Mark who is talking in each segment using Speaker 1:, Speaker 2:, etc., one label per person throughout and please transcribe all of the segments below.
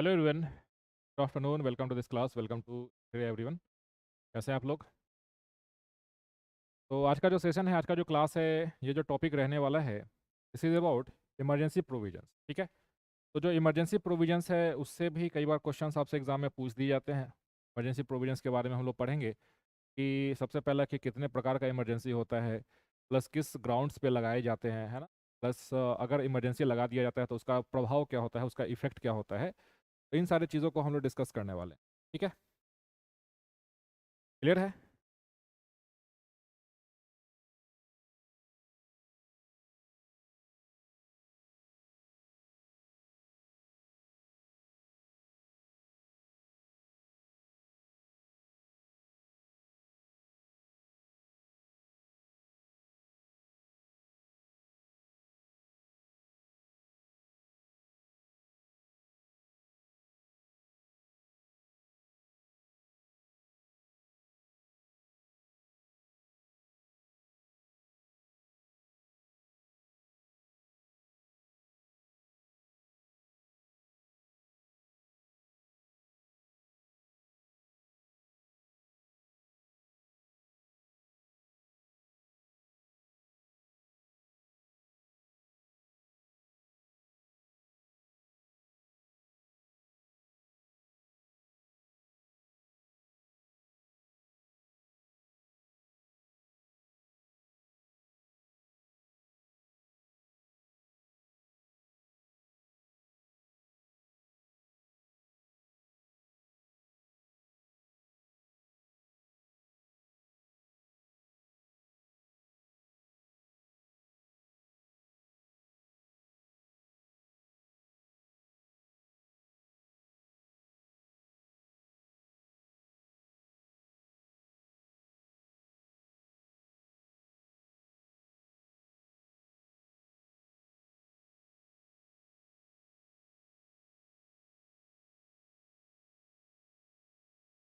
Speaker 1: Hello everyone, good afternoon, welcome to this class, welcome to everyone. कैसे हैं आप लोग? तो आज का जो सेशन है, आज का जो क्लास है, ये जो टॉपिक रहने वाला है, this is about emergency provisions. ठीक है। तो जो इमरजेंसी प्रोविजंस है, उससे भी कई बार क्वेश्चंस आपसे एग्जाम में पूछ दिए जाते हैं। इमरजेंसी प्रोविजंस के बारे में हम लोग पढ़ेंगे कि सबसे पहला कि कितने प्रकार का इमरजेंसी होता है, प्लस किस ग्राउंड्स पे लगाए जाते हैं, है ना। प्लस अगर इमरजेंसी लगा दिया जाता है तो उसका प्रभाव क्या होता है, उसका इफेक्ट क्या होता है। तो इन सारी चीज़ों को हम लोग डिस्कस करने वाले हैं। ठीक है, क्लियर है?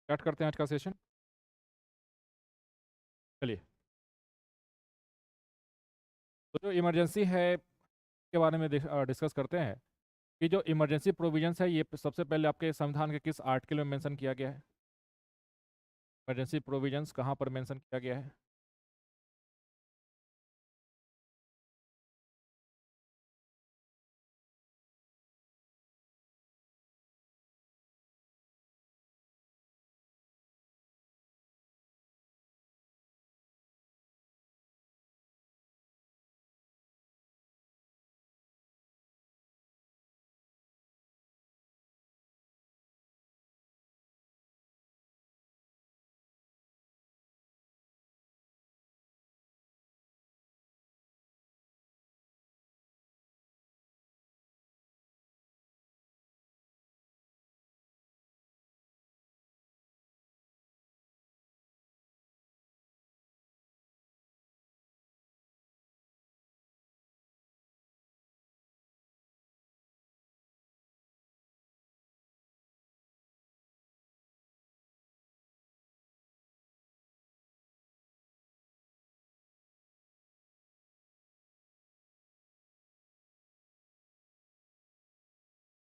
Speaker 1: स्टार्ट करते हैं आज का सेशन। चलिए, तो जो इमरजेंसी है के बारे में डिस्कस करते हैं कि जो इमरजेंसी प्रोविजंस है, ये सबसे पहले आपके संविधान के किस आर्टिकल में मेंशन किया गया है? इमरजेंसी प्रोविजंस कहाँ पर मेंशन किया गया है?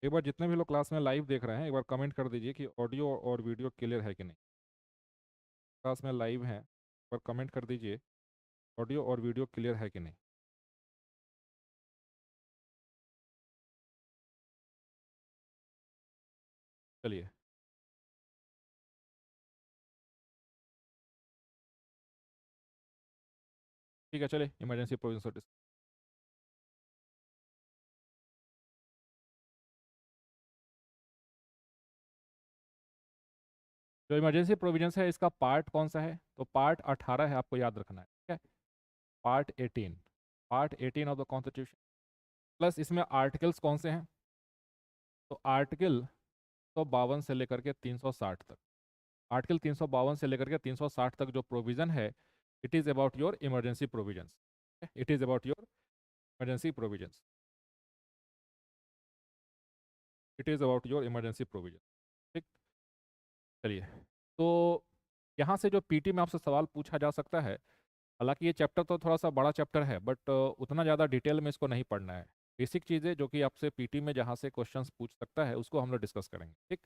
Speaker 1: एक बार जितने भी लोग क्लास में लाइव देख रहे हैं, एक बार कमेंट कर दीजिए कि ऑडियो और वीडियो क्लियर है कि नहीं। क्लास में लाइव हैं, एक बार कमेंट कर दीजिए ऑडियो और वीडियो क्लियर है कि नहीं। चलिए, ठीक है, चलिए इमरजेंसी प्रोविजंस। जो इमरजेंसी प्रोविजंस है, इसका पार्ट कौन सा है? तो पार्ट 18 है, आपको याद रखना है। ठीक है, part 18, part 18 of the constitution. Plus इसमें आर्टिकल्स कौन से हैं? तो आर्टिकल 352 से लेकर के 360 तक। आर्टिकल 352 से लेकर के 360 तक जो प्रोविजन है, it is about your emergency provisions. It is about your emergency provisions. It is about your emergency provision. ठीक। चलिए, तो यहाँ से जो पीटी में आपसे सवाल पूछा जा सकता है, हालांकि ये चैप्टर तो थोड़ा सा बड़ा चैप्टर है, बट उतना ज़्यादा डिटेल में इसको नहीं पढ़ना है। बेसिक चीज़ें जो कि आपसे पीटी में जहाँ से क्वेश्चंस पूछ सकता है उसको हम लोग डिस्कस करेंगे, ठीक।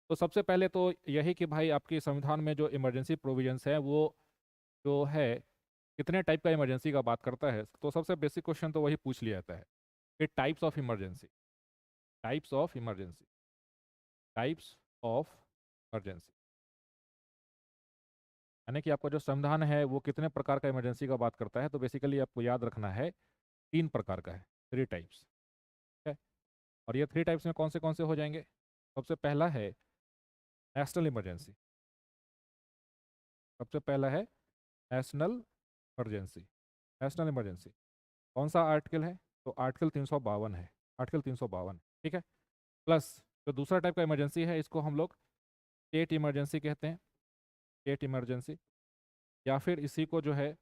Speaker 1: तो सबसे पहले तो यही कि भाई आपके संविधान में जो इमरजेंसी प्रोविजंस है वो जो है कितने टाइप का इमरजेंसी का बात करता है। तो सबसे बेसिक क्वेश्चन तो वही पूछ लिया जाता है कि types of emergency, types of emergency, types of emergency, यानी कि आपका जो संविधान है वो कितने प्रकार का इमरजेंसी का बात करता है। तो बेसिकली आपको याद रखना है 3 प्रकार का है, 3 टाइप्स, ठीक है। और ये 3 टाइप्स में कौन से हो जाएंगे। सबसे पहला है नेशनल इमरजेंसी, सबसे पहला है नेशनल इमरजेंसी। नेशनल इमरजेंसी कौन सा आर्टिकल है, तो आर्टिकल 352 है, आर्टिकल 352, ठीक है। प्लस जो दूसरा टाइप का इमरजेंसी है इसको हम लोग स्टेट इमरजेंसी कहते हैं, स्टेट इमरजेंसी, या फिर इसी को जो है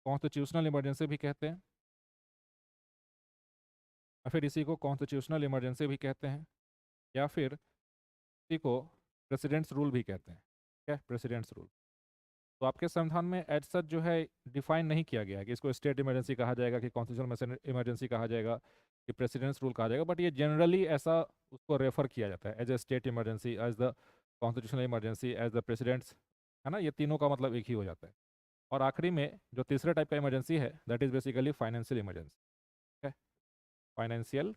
Speaker 1: कॉन्स्टिट्यूशनल इमरजेंसी भी कहते हैं, या फिर इसी को कॉन्स्टिट्यूशनल इमरजेंसी भी कहते हैं, या फिर इसी को प्रेसिडेंट्स रूल भी कहते हैं, ठीक है, प्रेसिडेंट्स रूल। तो आपके संविधान में एज सच जो है डिफाइन नहीं किया गया है कि इसको स्टेट इमरजेंसी कहा जाएगा, कि कॉन्स्टिट्यूशनल इमरजेंसी कहा जाएगा, कि प्रेसिडेंट्स रूल कहा जाएगा, बट ये जनरली ऐसा उसको रेफर किया जाता है as a state emergency, as the constitutional emergency, as the president's, है ना। ये तीनों का मतलब एक ही हो जाता है। और आखिरी में जो तीसरे टाइप का इमरजेंसी है that is basically financial emergency, ठीक है, फाइनेंशियल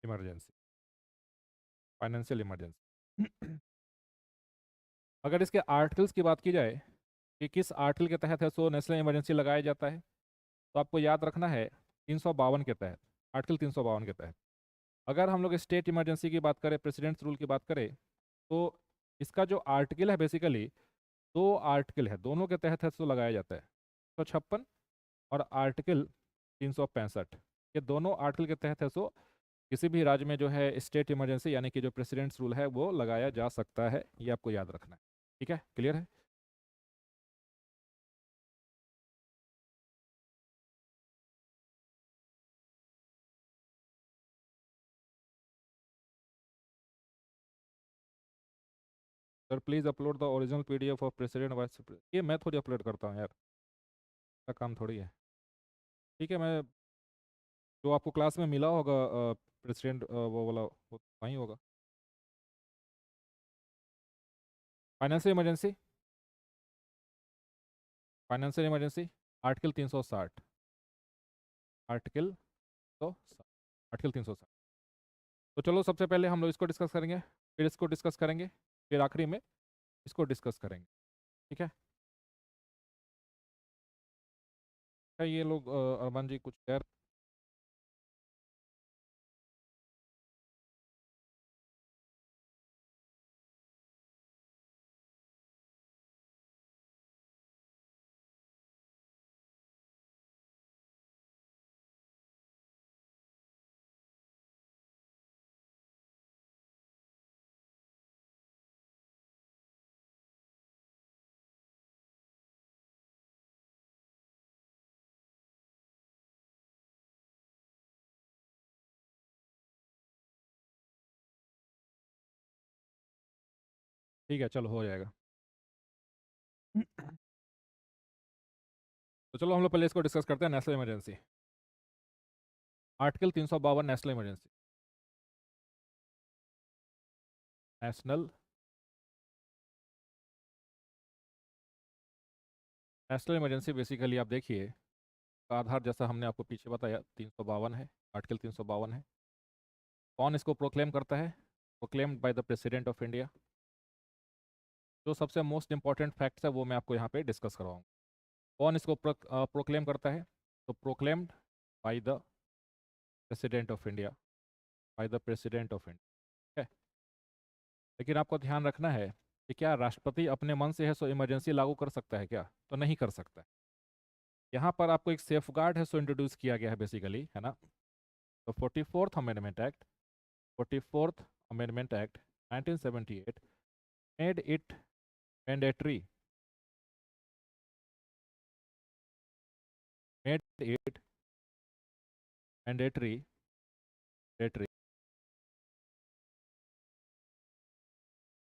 Speaker 1: इमरजेंसी, फाइनेंशियल इमरजेंसी। अगर इसके आर्टिकल्स की बात की जाए कि किस आर्टिकल के तहत है सो नेशनल इमरजेंसी लगाया जाता है, तो आपको याद रखना है 352 के तहत, आर्टिकल 352 के तहत। अगर हम लोग स्टेट इमरजेंसी की बात करें, प्रेसिडेंट्स रूल की बात करें, तो इसका जो आर्टिकल है बेसिकली 2 आर्टिकल है, दोनों के तहत है सो लगाया जाता है, 156 और आर्टिकल 365। ये दोनों आर्टिकल के तहत है सो किसी भी राज्य में जो है स्टेट इमरजेंसी यानी कि जो प्रेसिडेंट्स रूल है वो लगाया जा सकता है, ये आपको याद रखना है, ठीक है, क्लियर है। Sir please upload the original PDF of president vice, ये मैं थोड़ी अपलोड करता हूँ यार, का काम थोड़ी है। ठीक है, मैं जो आपको क्लास में मिला होगा प्रेसिडेंट वो वाला वो वहीं होगा। Financial emergency, financial emergency article 360, article 360, article 360। तो चलो सबसे पहले हम लोग इसको डिस्कस करेंगे, फिर इसको डिस्कस करेंगे, फिर आखिरी में इसको डिस्कस करेंगे, ठीक है। क्या ये लोग अरमान जी कुछ कह ठीक है, चलो हो जाएगा। तो चलो हम लोग पहले इसको डिस्कस करते हैं, national emergency, article 352 national emergency. National, national emergency basically आप देखिए का आधार जैसा हमने आपको पीछे बताया 352 है, आर्टिकल 352 है। कौन इसको प्रोक्लेम करता है, proclaimed by the president of India. जो सबसे मोस्ट इंपॉर्टेंट फैक्ट्स है वो मैं आपको यहाँ पे डिस्कस करवाऊँ। कौन इसको प्रोक्लेम करता है, तो proclaimed by the president of India, by the president of India, ठीक है। लेकिन आपको ध्यान रखना है कि क्या राष्ट्रपति अपने मन से है सो इमरजेंसी लागू कर सकता है क्या, तो नहीं कर सकता है। यहाँ पर आपको एक सेफ गार्ड है सो इंट्रोड्यूस किया गया है बेसिकली, है ना। तो 44th amendment act 1978 made it mandatory, made it mandatory, mandatory,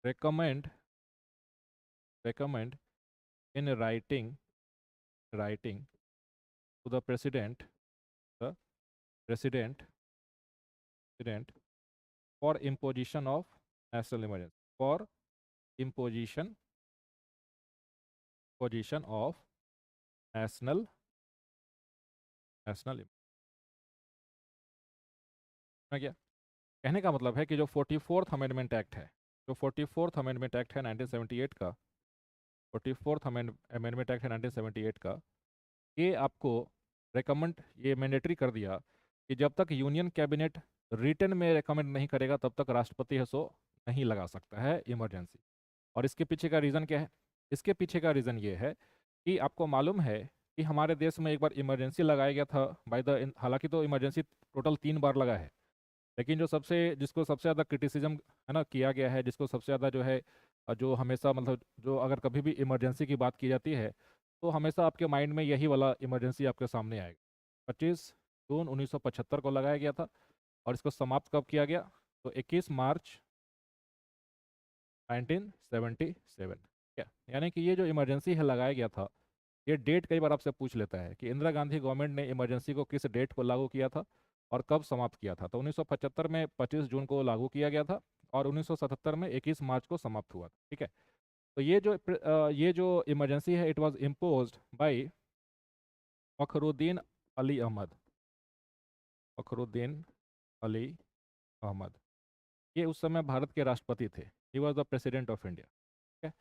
Speaker 1: recommend, recommend in writing, writing to the president, the president for imposition of national emergency, for imposition position of national national क्या कहने का मतलब है कि जो 44th amendment act है, जो 44th amendment act है 1978 का, 44th अमेंडमेंट एक्ट है 1978 का, ये आपको रेकमेंड, ये मैंडेटरी कर दिया कि जब तक यूनियन कैबिनेट रिटन में रेकमेंड नहीं करेगा तब तक राष्ट्रपति है सो नहीं लगा सकता है इमरजेंसी। और इसके पीछे का रीज़न क्या है? इसके पीछे का रीज़न ये है कि आपको मालूम है कि हमारे देश में एक बार इमरजेंसी लगाया गया था बाय द, हालांकि तो इमरजेंसी टोटल 3 बार लगा है, लेकिन जो सबसे, जिसको सबसे ज़्यादा क्रिटिसिज्म है ना किया गया है, जिसको सबसे ज़्यादा जो है, जो हमेशा मतलब जो अगर कभी भी इमरजेंसी की बात की जाती है तो हमेशा आपके माइंड में यही वाला इमरजेंसी आपके सामने आएगा। 25 जून 1975 को लगाया गया था और इसको समाप्त कब किया गया? तो 21 मार्च 1977। क्या यानी कि ये जो इमरजेंसी है लगाया गया था, ये डेट कई बार आपसे पूछ लेता है कि इंदिरा गांधी गवर्नमेंट ने इमरजेंसी को किस डेट को लागू किया था और कब समाप्त किया था। तो 1975 में 25 जून को लागू किया गया था और 1977 में 21 मार्च को समाप्त हुआ था। ठीक है, तो ये जो इमरजेंसी है, it was imposed by Fakhruddin Ali Ahmed, Fakhruddin Ali Ahmed. ये उस समय भारत के राष्ट्रपति थे। He was the president of India. ठीक है,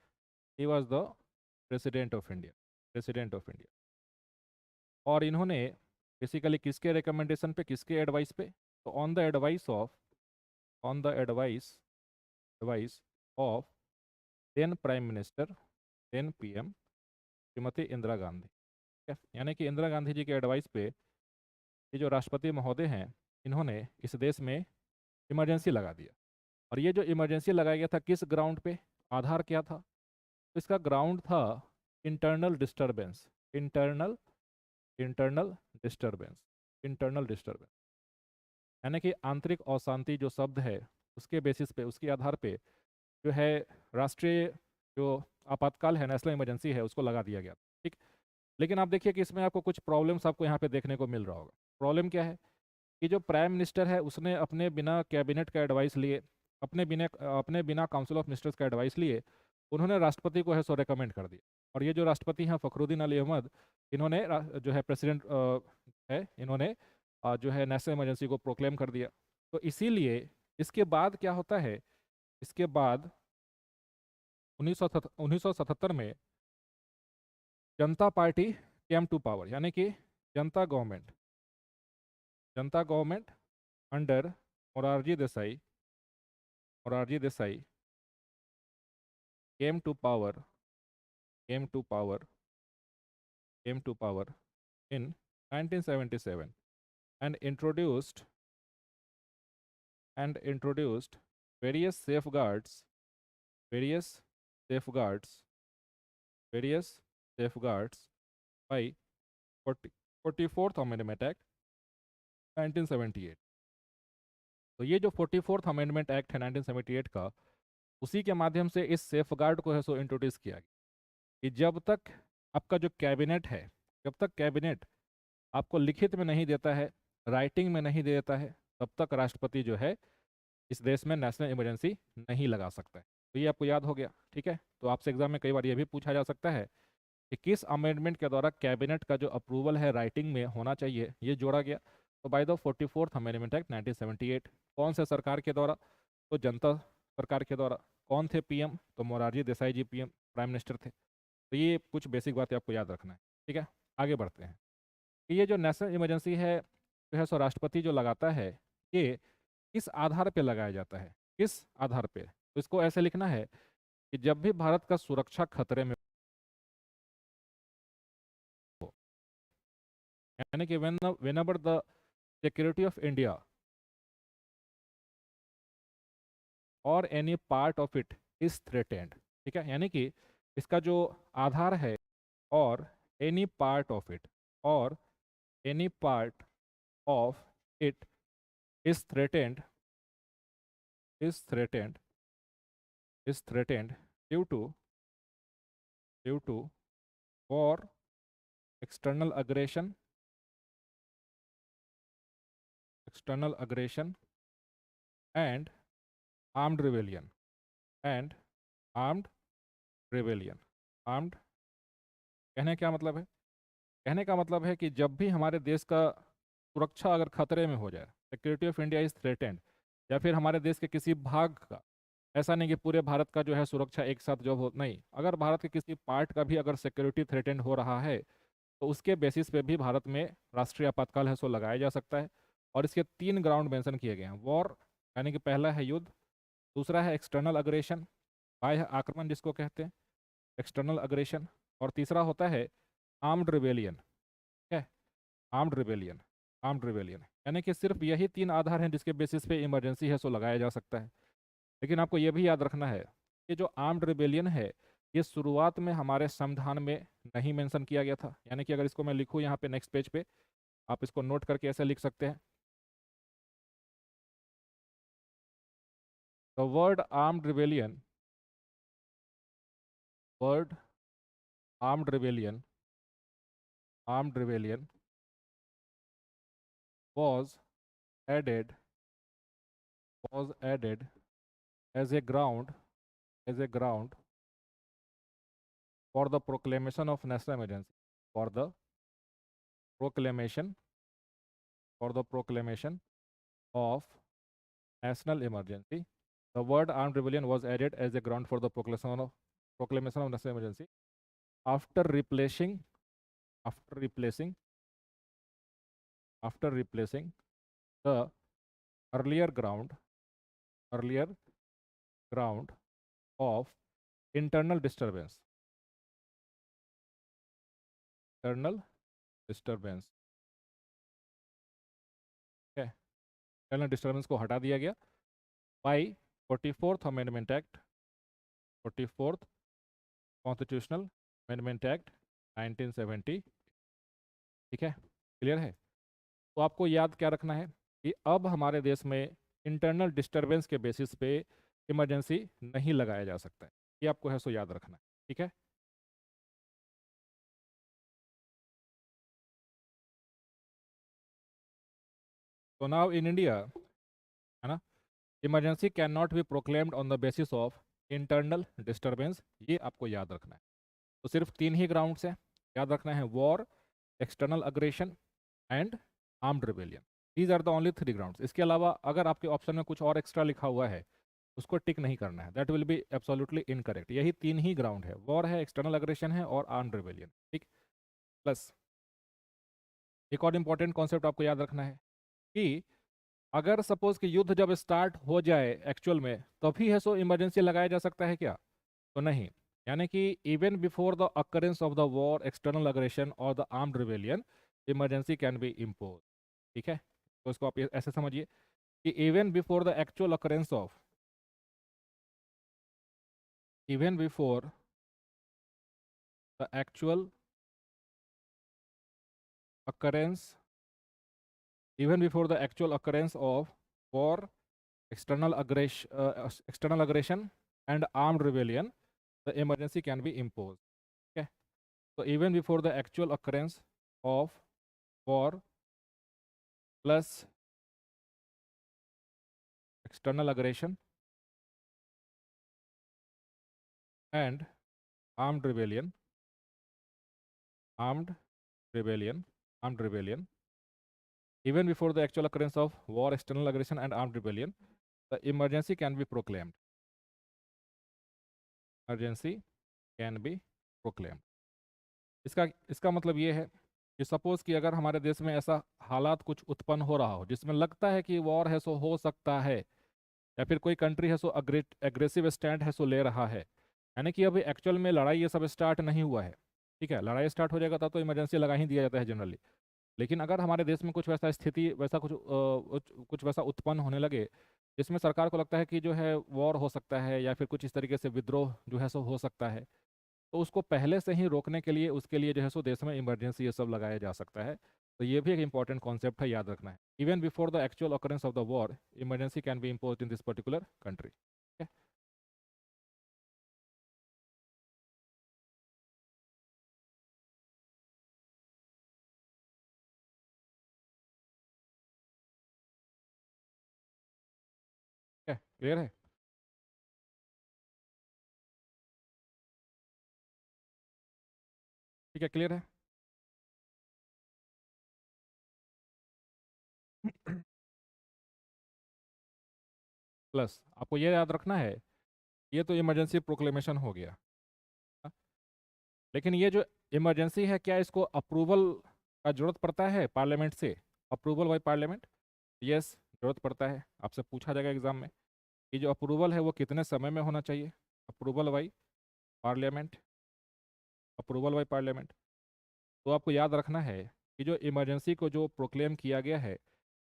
Speaker 1: he was the president of India, president of India. और इन्होंने बेसिकली किसके रिकमेंडेशन पे, किसके एडवाइस पे? तो on the advice of, on the advice of then prime minister, then PM Shrimati Indira Gandhi. ठीक है, यानी कि इंदिरा गांधी जी के एडवाइस पे ये जो राष्ट्रपति महोदय हैं, इन्होंने इस देश में इमरजेंसी लगा दिया। और ये जो इमरजेंसी लगाया गया था किस ग्राउंड पे? आधार क्या था? तो इसका ग्राउंड था internal disturbance, internal internal disturbance, internal disturbance, यानी कि आंतरिक अशांति जो शब्द है उसके बेसिस पे, उसके आधार पे जो है राष्ट्रीय जो आपातकाल है, नेशनल इमरजेंसी है, उसको लगा दिया गया। ठीक, लेकिन आप देखिए कि इसमें आपको कुछ प्रॉब्लम्स आपको यहाँ पे देखने को मिल रहा होगा। प्रॉब्लम क्या है कि जो प्राइम मिनिस्टर है उसने अपने बिना कैबिनेट का एडवाइस लिए, अपने बिना काउंसिल ऑफ मिनिस्टर्स का एडवाइस लिए, उन्होंने राष्ट्रपति को है सो रेकमेंड कर दिया। और ये जो राष्ट्रपति हैं फखरुद्दीन अली अहमद, इन्होंने जो है प्रेसिडेंट है, इन्होंने जो है नेशनल इमरजेंसी को प्रोक्लेम कर दिया। तो इसीलिए इसके बाद क्या होता है, इसके बाद 1977 में जनता पार्टी केम टू पावर, यानी कि जनता government, Janata government under Morarji Desai, Morarji Desai came to power, came to power, came to power in 1977 and introduced various safeguards, various safeguards, various safeguards by 44th Amendment Act 1978। तो ये जो 44th अमेंडमेंट एक्ट है 1978 का, उसी के माध्यम से इस सेफगार्ड को है सो इंट्रोड्यूस किया गया कि जब तक आपका जो कैबिनेट है, जब तक कैबिनेट आपको लिखित में नहीं देता है, राइटिंग में नहीं देता है, तब तक राष्ट्रपति जो है इस देश में नेशनल इमरजेंसी नहीं लगा सकता है। तो ये आपको याद हो गया। ठीक है, तो आपसे एग्जाम में कई बार ये भी पूछा जा सकता है कि किस अमेंडमेंट के द्वारा कैबिनेट का जो अप्रूवल है राइटिंग में होना चाहिए, ये जोड़ा गया। तो by the 44th amendment act 1978। कौन से सरकार के द्वारा? तो जनता सरकार के द्वारा। कौन थे पीएम? तो मोरारजी देसाई जी पीएम, प्राइम मिनिस्टर थे। तो ये कुछ बेसिक बातें आपको याद रखना है। ठीक है, आगे बढ़ते हैं कि ये जो नेशनल इमरजेंसी है जो है सो राष्ट्रपति जो लगाता है, ये किस आधार पे लगाया जाता है, किस आधार पे? तो इसको ऐसे लिखना है कि जब भी भारत का सुरक्षा खतरे में हो, यानी कि whenever the security of India or any part of it is threatened। ठीक है, यानी कि इसका जो आधार है, और एनी पार्ट ऑफ इट, और any part of it is threatened, is threatened, is threatened due to war, external aggression, external aggression and armed rebellion and armed rebellion. armed कहने क्या मतलब है? कहने का मतलब है कि जब भी हमारे देश का सुरक्षा अगर खतरे में हो जाए, security of India is threatened, या फिर हमारे देश के किसी भाग का, ऐसा नहीं कि पूरे भारत का जो है सुरक्षा एक साथ जो हो, नहीं, अगर भारत के किसी पार्ट का भी अगर सिक्योरिटी थ्रेटेंड हो रहा है तो उसके बेसिस पे भी भारत में राष्ट्रीय आपातकाल है सो लगाया जा सकता है। और इसके 3 ग्राउंड मेंशन किए गए हैं। वॉर यानी कि पहला है युद्ध, दूसरा है एक्सटर्नल अग्रेशन, बाह्य आक्रमण जिसको कहते हैं, एक्सटर्नल अग्रेशन, और तीसरा होता है आर्म्ड रिबेलियन। ठीक है, आर्म्ड रिबेलियन। आर्म्ड रिबेलियन यानी कि सिर्फ यही 3 आधार हैं जिसके बेसिस पे इमरजेंसी है सो लगाया जा सकता है। लेकिन आपको यह भी याद रखना है कि जो आर्म्ड रिबेलियन है ये शुरुआत में हमारे संविधान में नहीं मेंशन किया गया था। यानी कि अगर इसको मैं लिखूँ यहाँ पे नेक्स्ट पेज पे, आप इसको नोट करके ऐसे लिख सकते हैं, the word armed rebellion, word armed rebellion, armed rebellion was added was added as a ground, as a ground for the proclamation of national emergency, for the proclamation, for the proclamation of national emergency. The word armed rebellion was added as a ground for the proclamation of national emergency after replacing after replacing after replacing the earlier ground earlier ground of internal disturbance, internal disturbance. Okay, internal disturbance को हटा दिया गया by 44th Amendment Act, 44th Constitutional Amendment Act 1970। ठीक है, clear है? तो आपको याद क्या रखना है कि अब हमारे देश में इंटरनल डिस्टरबेंस के बेसिस पे इमरजेंसी नहीं लगाया जा सकता है। ये आपको है सो याद रखना है। ठीक है, तो नाउ इन इंडिया, है ना, emergency can not be proclaimed on the basis of internal disturbance. ये आपको याद रखना है। तो सिर्फ 3 ही ग्राउंड्स हैं, याद रखना है, war, external aggression and armed rebellion. These are the only 3 grounds. इसके अलावा अगर आपके ऑप्शन में कुछ और एक्स्ट्रा लिखा हुआ है उसको टिक नहीं करना है, that will be absolutely incorrect. यही 3 ही ग्राउंड है, वॉर है, एक्सटर्नल अग्रेशन है और आर्म्ड रिबेलियन। ठीक, प्लस एक और इंपॉर्टेंट कॉन्सेप्ट आपको याद रखना है कि अगर सपोज कि युद्ध जब स्टार्ट हो जाए एक्चुअल में तभी है सो इमरजेंसी लगाया जा सकता है क्या? तो नहीं। यानी कि even before the occurrence of the war, external aggression और the armed rebellion, emergency can be impose. ठीक है, तो इसको आप ऐसे समझिए कि even before the actual occurrence of, even before the actual occurrence, even before the actual occurrence of war, external aggression and armed rebellion, the emergency can be imposed. Okay, so even before the actual occurrence of war plus external aggression and armed rebellion, armed rebellion, armed rebellion, even before the actual occurrence of war, external aggression and armed rebellion, the emergency can be proclaimed. Emergency can be proclaimed. इसका मतलब ये है कि suppose कि अगर हमारे देश में ऐसा हालात कुछ उत्पन्न हो रहा हो जिसमें लगता है कि वॉर है सो हो सकता है, या फिर कोई कंट्री है सो एग्रेसिव स्टैंड है सो ले रहा है, यानी कि अभी एक्चुअल में लड़ाई ये सब स्टार्ट नहीं हुआ है। ठीक है, लड़ाई स्टार्ट हो जाएगा तब तो इमरजेंसी लगा ही दिया जाता है जनरली। लेकिन अगर हमारे देश में कुछ वैसा स्थिति, वैसा कुछ वैसा उत्पन्न होने लगे जिसमें सरकार को लगता है कि जो है वॉर हो सकता है या फिर कुछ इस तरीके से विद्रोह जो है सो हो सकता है, तो उसको पहले से ही रोकने के लिए उसके लिए जो है सो देश में इमरजेंसी ये सब लगाया जा सकता है। तो ये भी एक इंपॉर्टेंट कॉन्सेप्ट है, याद रखना है। Even before the actual occurrence of the war, emergency can B imposed in this particular country. ठीक है, क्लियर है? ठीक है, क्लियर है। प्लस आपको ये याद रखना है, ये तो इमरजेंसी प्रोक्लेमेशन हो गया, हाँ? लेकिन ये जो इमरजेंसी है, क्या इसको अप्रूवल का जरूरत पड़ता है पार्लियामेंट से? Approval by parliament? यस, जरूरत पड़ता है। आपसे पूछा जाएगा एग्जाम में कि जो अप्रूवल है वो कितने समय में होना चाहिए। Approval by parliament, approval by parliament. तो आपको याद रखना है कि जो इमरजेंसी को जो प्रोक्लेम किया गया है,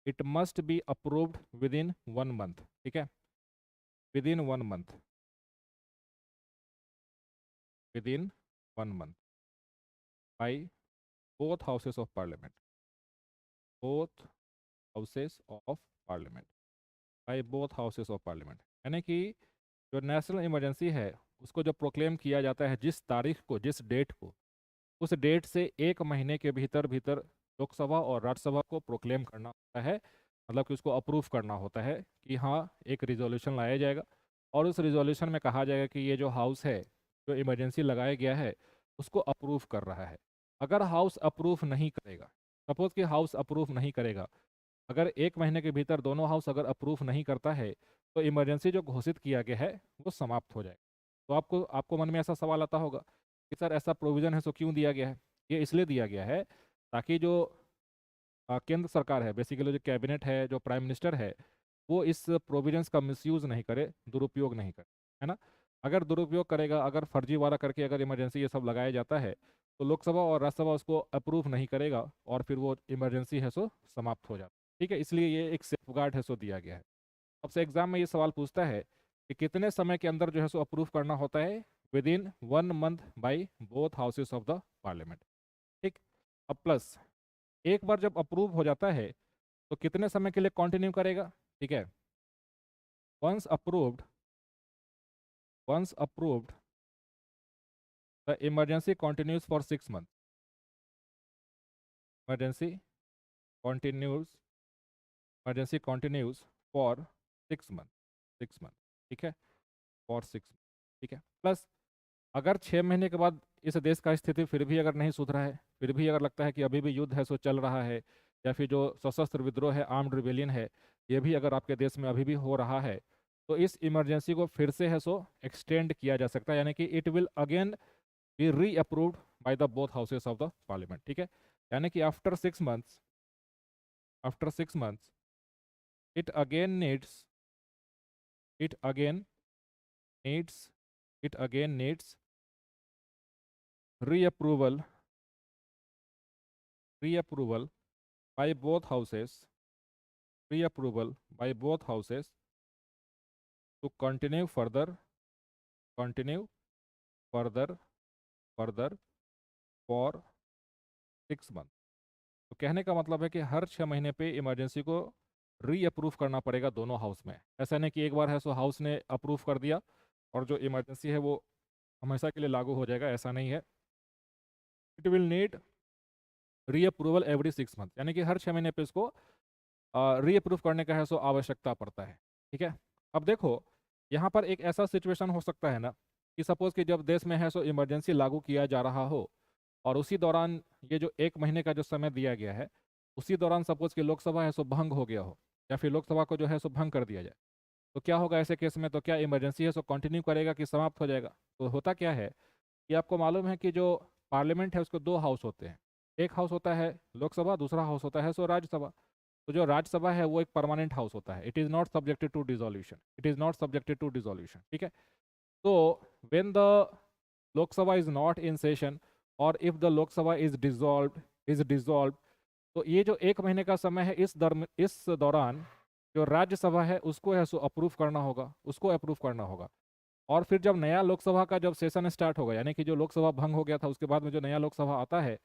Speaker 1: it must be approved with in 1 month. ठीक है, with in 1 month, with in 1 month by both houses of parliament, both houses of parliament, by both houses of parliament. यानी कि जो नेशनल इमरजेंसी है उसको जब प्रोक्लेम किया जाता है जिस तारीख को, जिस डेट को, उस डेट से 1 महीने के भीतर भीतर लोकसभा और राज्यसभा को प्रोक्लेम करना होता है, मतलब कि उसको अप्रूव करना होता है कि हाँ, एक रिजोल्यूशन लाया जाएगा और उस रिजोल्यूशन में कहा जाएगा कि ये जो हाउस है, जो इमरजेंसी लगाया गया है, उसको अप्रूव कर रहा है। अगर हाउस अप्रूव नहीं करेगा, सपोज कि हाउस अप्रूव नहीं करेगा, अगर 1 महीने के भीतर दोनों हाउस अगर अप्रूव नहीं करता है, तो इमरजेंसी जो घोषित किया गया है वो समाप्त हो जाएगा। तो आपको आपको मन में ऐसा सवाल आता होगा कि सर ऐसा प्रोविज़न है तो क्यों दिया गया है? ये इसलिए दिया गया है ताकि जो केंद्र सरकार है, बेसिकली जो कैबिनेट है, जो प्राइम मिनिस्टर है, वो इस प्रोविजंस का मिसयूज़ नहीं करे, दुरुपयोग नहीं करे, है ना? अगर दुरुपयोग करेगा, अगर फर्जीवाड़ा करके अगर इमरजेंसी ये सब लगाया जाता है, तो लोकसभा और राज्यसभा उसको अप्रूव नहीं करेगा और फिर वो इमरजेंसी है सो समाप्त हो जाता है। ठीक है, इसलिए ये एक सेफगार्ड है सो दिया गया है। आपसे एग्जाम में ये सवाल पूछता है कि कितने समय के अंदर जो है सो अप्रूव करना होता है? With in 1 month by both houses of the parliament. ठीक। अब प्लस एक बार जब अप्रूव हो जाता है तो कितने समय के लिए कंटिन्यू करेगा? ठीक है, once approved, once approved the emergency continues for 6 month. Emergency continues, emergency continues for 6 month, 6 month. ठीक है, फॉर 6 मंथ। ठीक है, प्लस अगर 6 महीने के बाद इस देश का स्थिति फिर भी अगर नहीं सुधरा है, फिर भी अगर लगता है कि अभी भी युद्ध है सो चल रहा है, या फिर जो सशस्त्र विद्रोह है, आर्म्ड रिबेलियन है, ये भी अगर आपके देश में अभी भी हो रहा है, तो इस इमरजेंसी को फिर से है सो एक्सटेंड किया जा सकता है, यानी कि इट विल अगेन बी री approved by the both houses of the parliament. ठीक है, यानी कि after 6 months, after 6 months it again needs, it again needs, it again needs reapproval, reapproval by both houses, reapproval by both houses to continue further, continue further, further for 6 month. तो कहने का मतलब है कि हर 6 महीने पे इमरजेंसी को रीअप्रूव करना पड़ेगा दोनों हाउस में। ऐसा नहीं कि एक बार है सो हाउस ने अप्रूव कर दिया और जो इमरजेंसी है वो हमेशा के लिए लागू हो जाएगा, ऐसा नहीं है। It will need reapproval every 6 month, यानी कि हर 6 महीने पे इसको रीअप्रूव करने का है सो आवश्यकता पड़ता है। ठीक है, अब देखो यहाँ पर एक ऐसा सिचुएशन हो सकता है ना कि सपोज कि जब देश में है सो इमरजेंसी लागू किया जा रहा हो और उसी दौरान ये जो 1 महीने का जो समय दिया गया है, उसी दौरान सपोज कि लोकसभा है सो भंग हो गया हो, या फिर लोकसभा को जो है सो भंग कर दिया जाए, तो क्या होगा ऐसे केस में? तो क्या इमरजेंसी है सो कंटिन्यू करेगा कि समाप्त हो जाएगा? तो होता क्या है कि आपको मालूम है कि जो पार्लियामेंट है उसको 2 हाउस होते हैं। एक हाउस होता है लोकसभा, दूसरा हाउस होता है सो राज्यसभा। तो जो राज्यसभा है वो एक परमानेंट हाउस होता है, it is not subjected to dissolution, it is not subjected to dissolution. ठीक है, तो when the Lok Sabha is not in session और if the Lok Sabha is dissolve, तो ये जो 1 महीने का समय है, इस दौरान जो राज्यसभा है उसको है सो अप्रूव करना होगा, उसको अप्रूव करना होगा। और फिर जब नया लोकसभा का जब सेशन स्टार्ट होगा, यानी कि जो लोकसभा भंग हो गया था उसके बाद में जो नया लोकसभा आता है,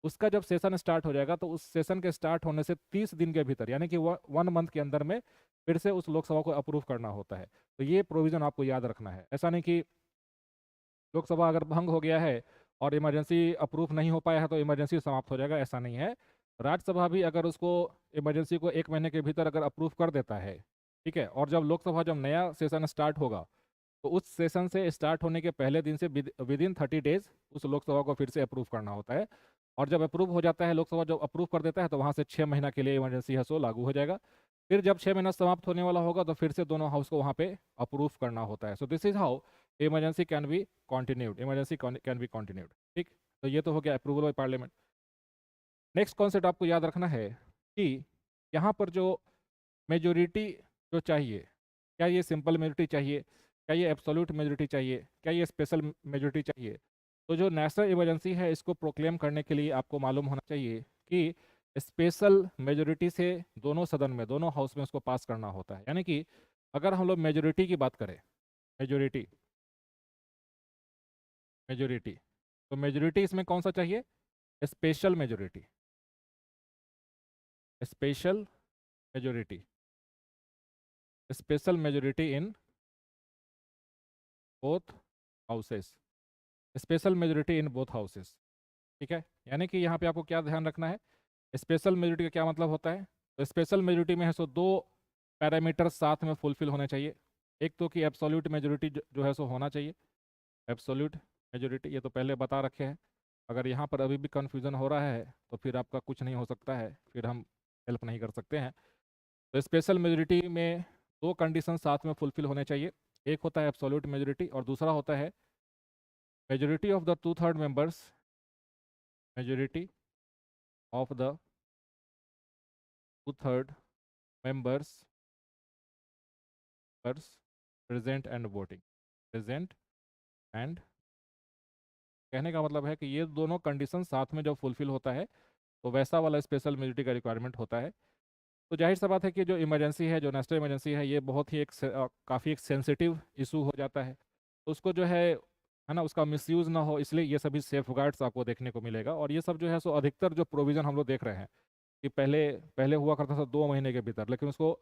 Speaker 1: उसका जब सेशन स्टार्ट हो जाएगा, तो उस सेशन के स्टार्ट होने से 30 दिन के भीतर, यानी कि 1 मंथ के अंदर में फिर से उस लोकसभा को अप्रूव करना होता है। तो ये प्रोविज़न आपको याद रखना है। ऐसा नहीं कि लोकसभा अगर भंग हो गया है और इमरजेंसी अप्रूव नहीं हो पाया है तो इमरजेंसी समाप्त हो जाएगा, ऐसा नहीं है। राज्यसभा भी अगर उसको इमरजेंसी को 1 महीने के भीतर अगर अप्रूव कर देता है, ठीक है। और जब लोकसभा जब नया सेशन स्टार्ट होगा तो उस सेशन से स्टार्ट होने के पहले दिन से विद इन 30 डेज उस लोकसभा को फिर से अप्रूव करना होता है। और जब अप्रूव हो जाता है, लोकसभा जब अप्रूव कर देता है, तो वहाँ से 6 महीना के लिए इमरजेंसी है सो लागू हो जाएगा। फिर जब 6 महीना समाप्त होने वाला होगा तो फिर से दोनों हाउस को वहाँ पे अप्रूव करना होता है। So this is how emergency can B continued, emergency can B continued. ठीक, तो ये तो हो गया approval by parliament. Next concept आपको याद रखना है कि यहाँ पर जो मेजोरिटी जो चाहिए, क्या ये सिंपल मेजोरिटी चाहिए, क्या ये एब्सोल्यूट मेजोरिटी चाहिए, क्या ये स्पेशल मेजोरिटी चाहिए। तो जो नेशनल इमरजेंसी है इसको प्रोक्लेम करने के लिए आपको मालूम होना चाहिए कि स्पेशल मेजोरिटी से दोनों सदन में, दोनों हाउस में उसको पास करना होता है। यानी कि अगर हम लोग मेजोरिटी की बात करें, मेजोरिटी मेजोरिटी तो मेजोरिटी इसमें कौन सा चाहिए, special majority, special majority, special majority in both houses, special majority in both houses. ठीक है, यानी कि यहाँ पे आपको क्या ध्यान रखना है, स्पेशल मेजोरिटी का क्या मतलब होता है। तो स्पेशल मेजोरिटी में है सो दो पैरामीटर साथ में फुलफिल होने चाहिए। एक तो कि एब्सोल्यूट मेजोरिटी जो है सो होना चाहिए, एब्सोल्यूट मेजोरिटी, ये तो पहले बता रखे हैं। अगर यहाँ पर अभी भी कन्फ्यूज़न हो रहा है तो फिर आपका कुछ नहीं हो सकता है, फिर हम हेल्प नहीं कर सकते हैं। तो स्पेशल मेजोरिटी में दो कंडीशन साथ में फुलफिल होने चाहिए। एक होता है एब्सोल्यूट मेजोरिटी और दूसरा होता है majority of the 2/3 members, majority of the 2/3 members present and voting, present and, कहने का मतलब है कि ये दोनों कंडीशन साथ में जब फुलफिल होता है तो वैसा वाला स्पेशल मेजोरिटी का रिक्वायरमेंट होता है। तो जाहिर सा बात है कि जो इमरजेंसी है, जो नेशनल इमरजेंसी है, ये बहुत ही काफ़ी एक सेंसिटिव इशू हो जाता है। तो उसको जो है ना, उसका मिसयूज़ ना हो, इसलिए ये सभी सेफ गार्ड्स आपको देखने को मिलेगा। और ये सब जो है सो अधिकतर जो प्रोविज़न हम लोग देख रहे हैं कि पहले पहले हुआ करता था 2 महीने के भीतर, लेकिन उसको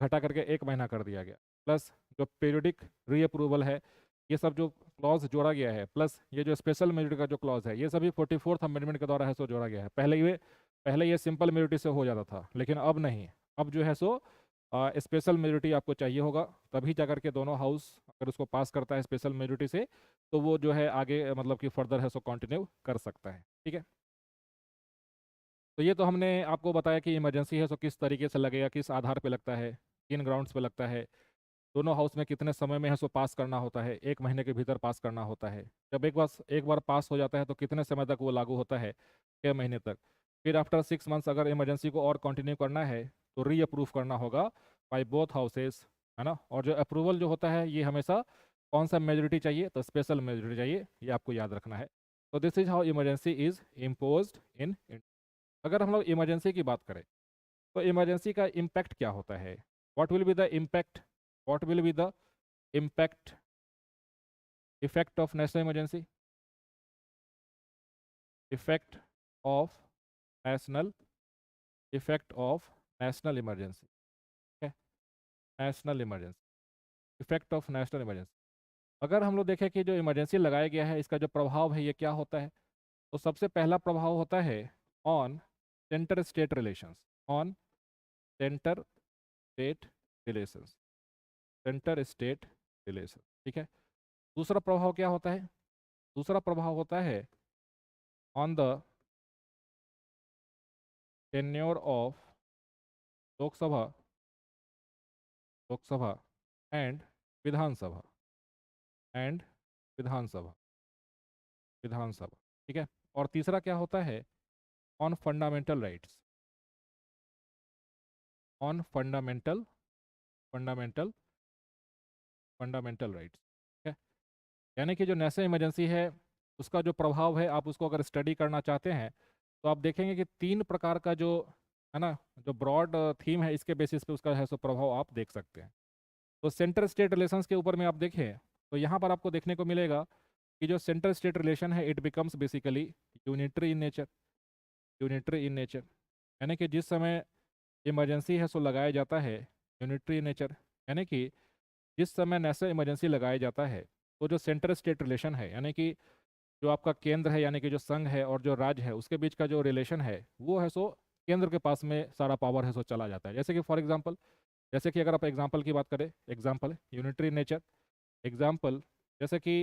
Speaker 1: घटा करके 1 महीना कर दिया गया। प्लस जो पीरियडिक रीअप्रूवल है, ये सब जो क्लॉज जोड़ा गया है, प्लस ये जो स्पेशल मेजोरिटी का जो क्लॉज है, ये सभी 44th अमेंडमेंट के द्वारा है सो जोड़ा गया है। पहले ये सिंपल मेजोरिटी से हो जाता था, लेकिन अब नहीं। अब जो है सो स्पेशल मेजोरिटी आपको चाहिए होगा, तभी जा करके दोनों हाउस अगर उसको पास करता है स्पेशल मेजोरिटी से, तो वो जो है आगे मतलब कि फर्दर है सो कंटिन्यू कर सकता है। ठीक है, तो ये तो हमने आपको बताया कि इमरजेंसी है सो किस तरीके से लगेगा, किस आधार पे लगता है, किन ग्राउंड्स पे लगता है, दोनों हाउस में कितने समय में है सो पास करना होता है, 1 महीने के भीतर पास करना होता है। जब एक बार पास हो जाता है तो कितने समय तक वो लागू होता है, 6 महीने तक। फिर आफ्टर 6 मंथ्स अगर इमरजेंसी को और कंटिन्यू करना है तो री अप्रूव करना होगा बाई बोथ हाउसेस, है ना। और जो अप्रूवल जो होता है ये हमेशा कौन सा मेजोरिटी चाहिए, तो स्पेशल मेजोरिटी चाहिए, ये आपको याद रखना है। तो this is how emergency is imposed इन। अगर हम लोग इमरजेंसी की बात करें तो इमरजेंसी का इम्पैक्ट क्या होता है, what will be the impact, what will be the impact, effect of national emergency, effect of national, effect of national emergency, national emergency, effect of national emergency. अगर हम लोग देखें कि जो इमरजेंसी लगाया गया है इसका जो प्रभाव है ये क्या होता है, तो सबसे पहला प्रभाव होता है on centre state relations, on centre state relations, centre state relation. ठीक है, दूसरा प्रभाव क्या होता है, दूसरा प्रभाव होता है on the tenure of Lok Sabha, Lok Sabha and Vidhan Sabha, and Vidhan Sabha, Vidhan Sabha. ठीक है, और तीसरा क्या होता है on fundamental rights, on fundamental, fundamental, fundamental rights. ठीक है, यानी कि जो नेशनल इमरजेंसी है उसका जो प्रभाव है, आप उसको अगर स्टडी करना चाहते हैं तो आप देखेंगे कि 3 प्रकार का जो है ना, जो ब्रॉड थीम है, इसके बेसिस पे उसका है सो प्रभाव आप देख सकते हैं। तो सेंटर स्टेट रिलेशंस के ऊपर में आप देखें तो यहाँ पर आपको देखने को मिलेगा कि जो सेंटर स्टेट रिलेशन है it becomes basically unitary in nature, unitary in nature. यानी कि जिस समय इमरजेंसी है सो लगाया जाता है यूनिटरी इन नेचर, यानी कि जिस समय नेशनल इमरजेंसी लगाया जाता है तो जो सेंटर स्टेट रिलेशन है, यानी कि जो आपका केंद्र है, यानी कि जो संघ है और जो राज्य है, उसके बीच का जो रिलेशन है वो है सो केंद्र के पास में सारा पावर है सो चला जाता है। जैसे कि फॉर एग्जांपल जैसे कि अगर आप एग्जाम्पल की बात करें, एग्जाम्पल यूनिटरी नेचर, एग्जाम्पल जैसे कि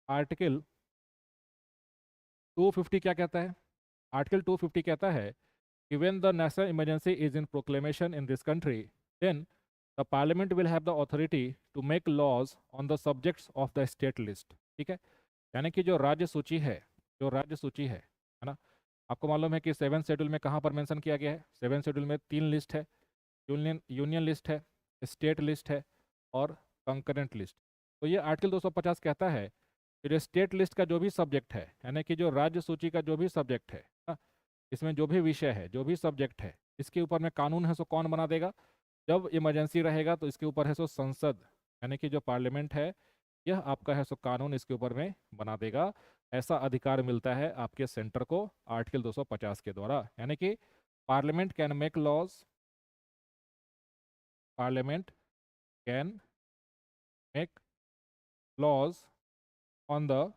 Speaker 1: आर्टिकल 250 क्या कहता है? आर्टिकल 250 कहता है कि when the national emergency is in proclamation in this country, then the parliament will have the authority to make laws on the subjects of the state list. ठीक है, यानी कि जो राज्य सूची है, जो राज्य सूची है ना, आपको मालूम है कि 7 शेड्यूल में कहाँ पर मेंशन किया गया है? 7 शेड्यूल में 3 लिस्ट है, यूनियन यूनियन लिस्ट है, स्टेट लिस्ट है और कंकरेंट लिस्ट। तो ये आर्टिकल 250 कहता है कि जो स्टेट लिस्ट का जो भी सब्जेक्ट है, यानी कि जो राज्य सूची का जो भी सब्जेक्ट है ना, इसमें जो भी विषय है, जो भी सब्जेक्ट है, इसके ऊपर में कानून है सो कौन बना देगा? जब इमरजेंसी रहेगा तो इसके ऊपर है सो संसद, यानी कि जो पार्लियामेंट है, यह आपका है सो कानून इसके ऊपर में बना देगा। ऐसा अधिकार मिलता है आपके सेंटर को आर्टिकल 250 के द्वारा, यानी कि parliament can make laws, parliament can make laws on the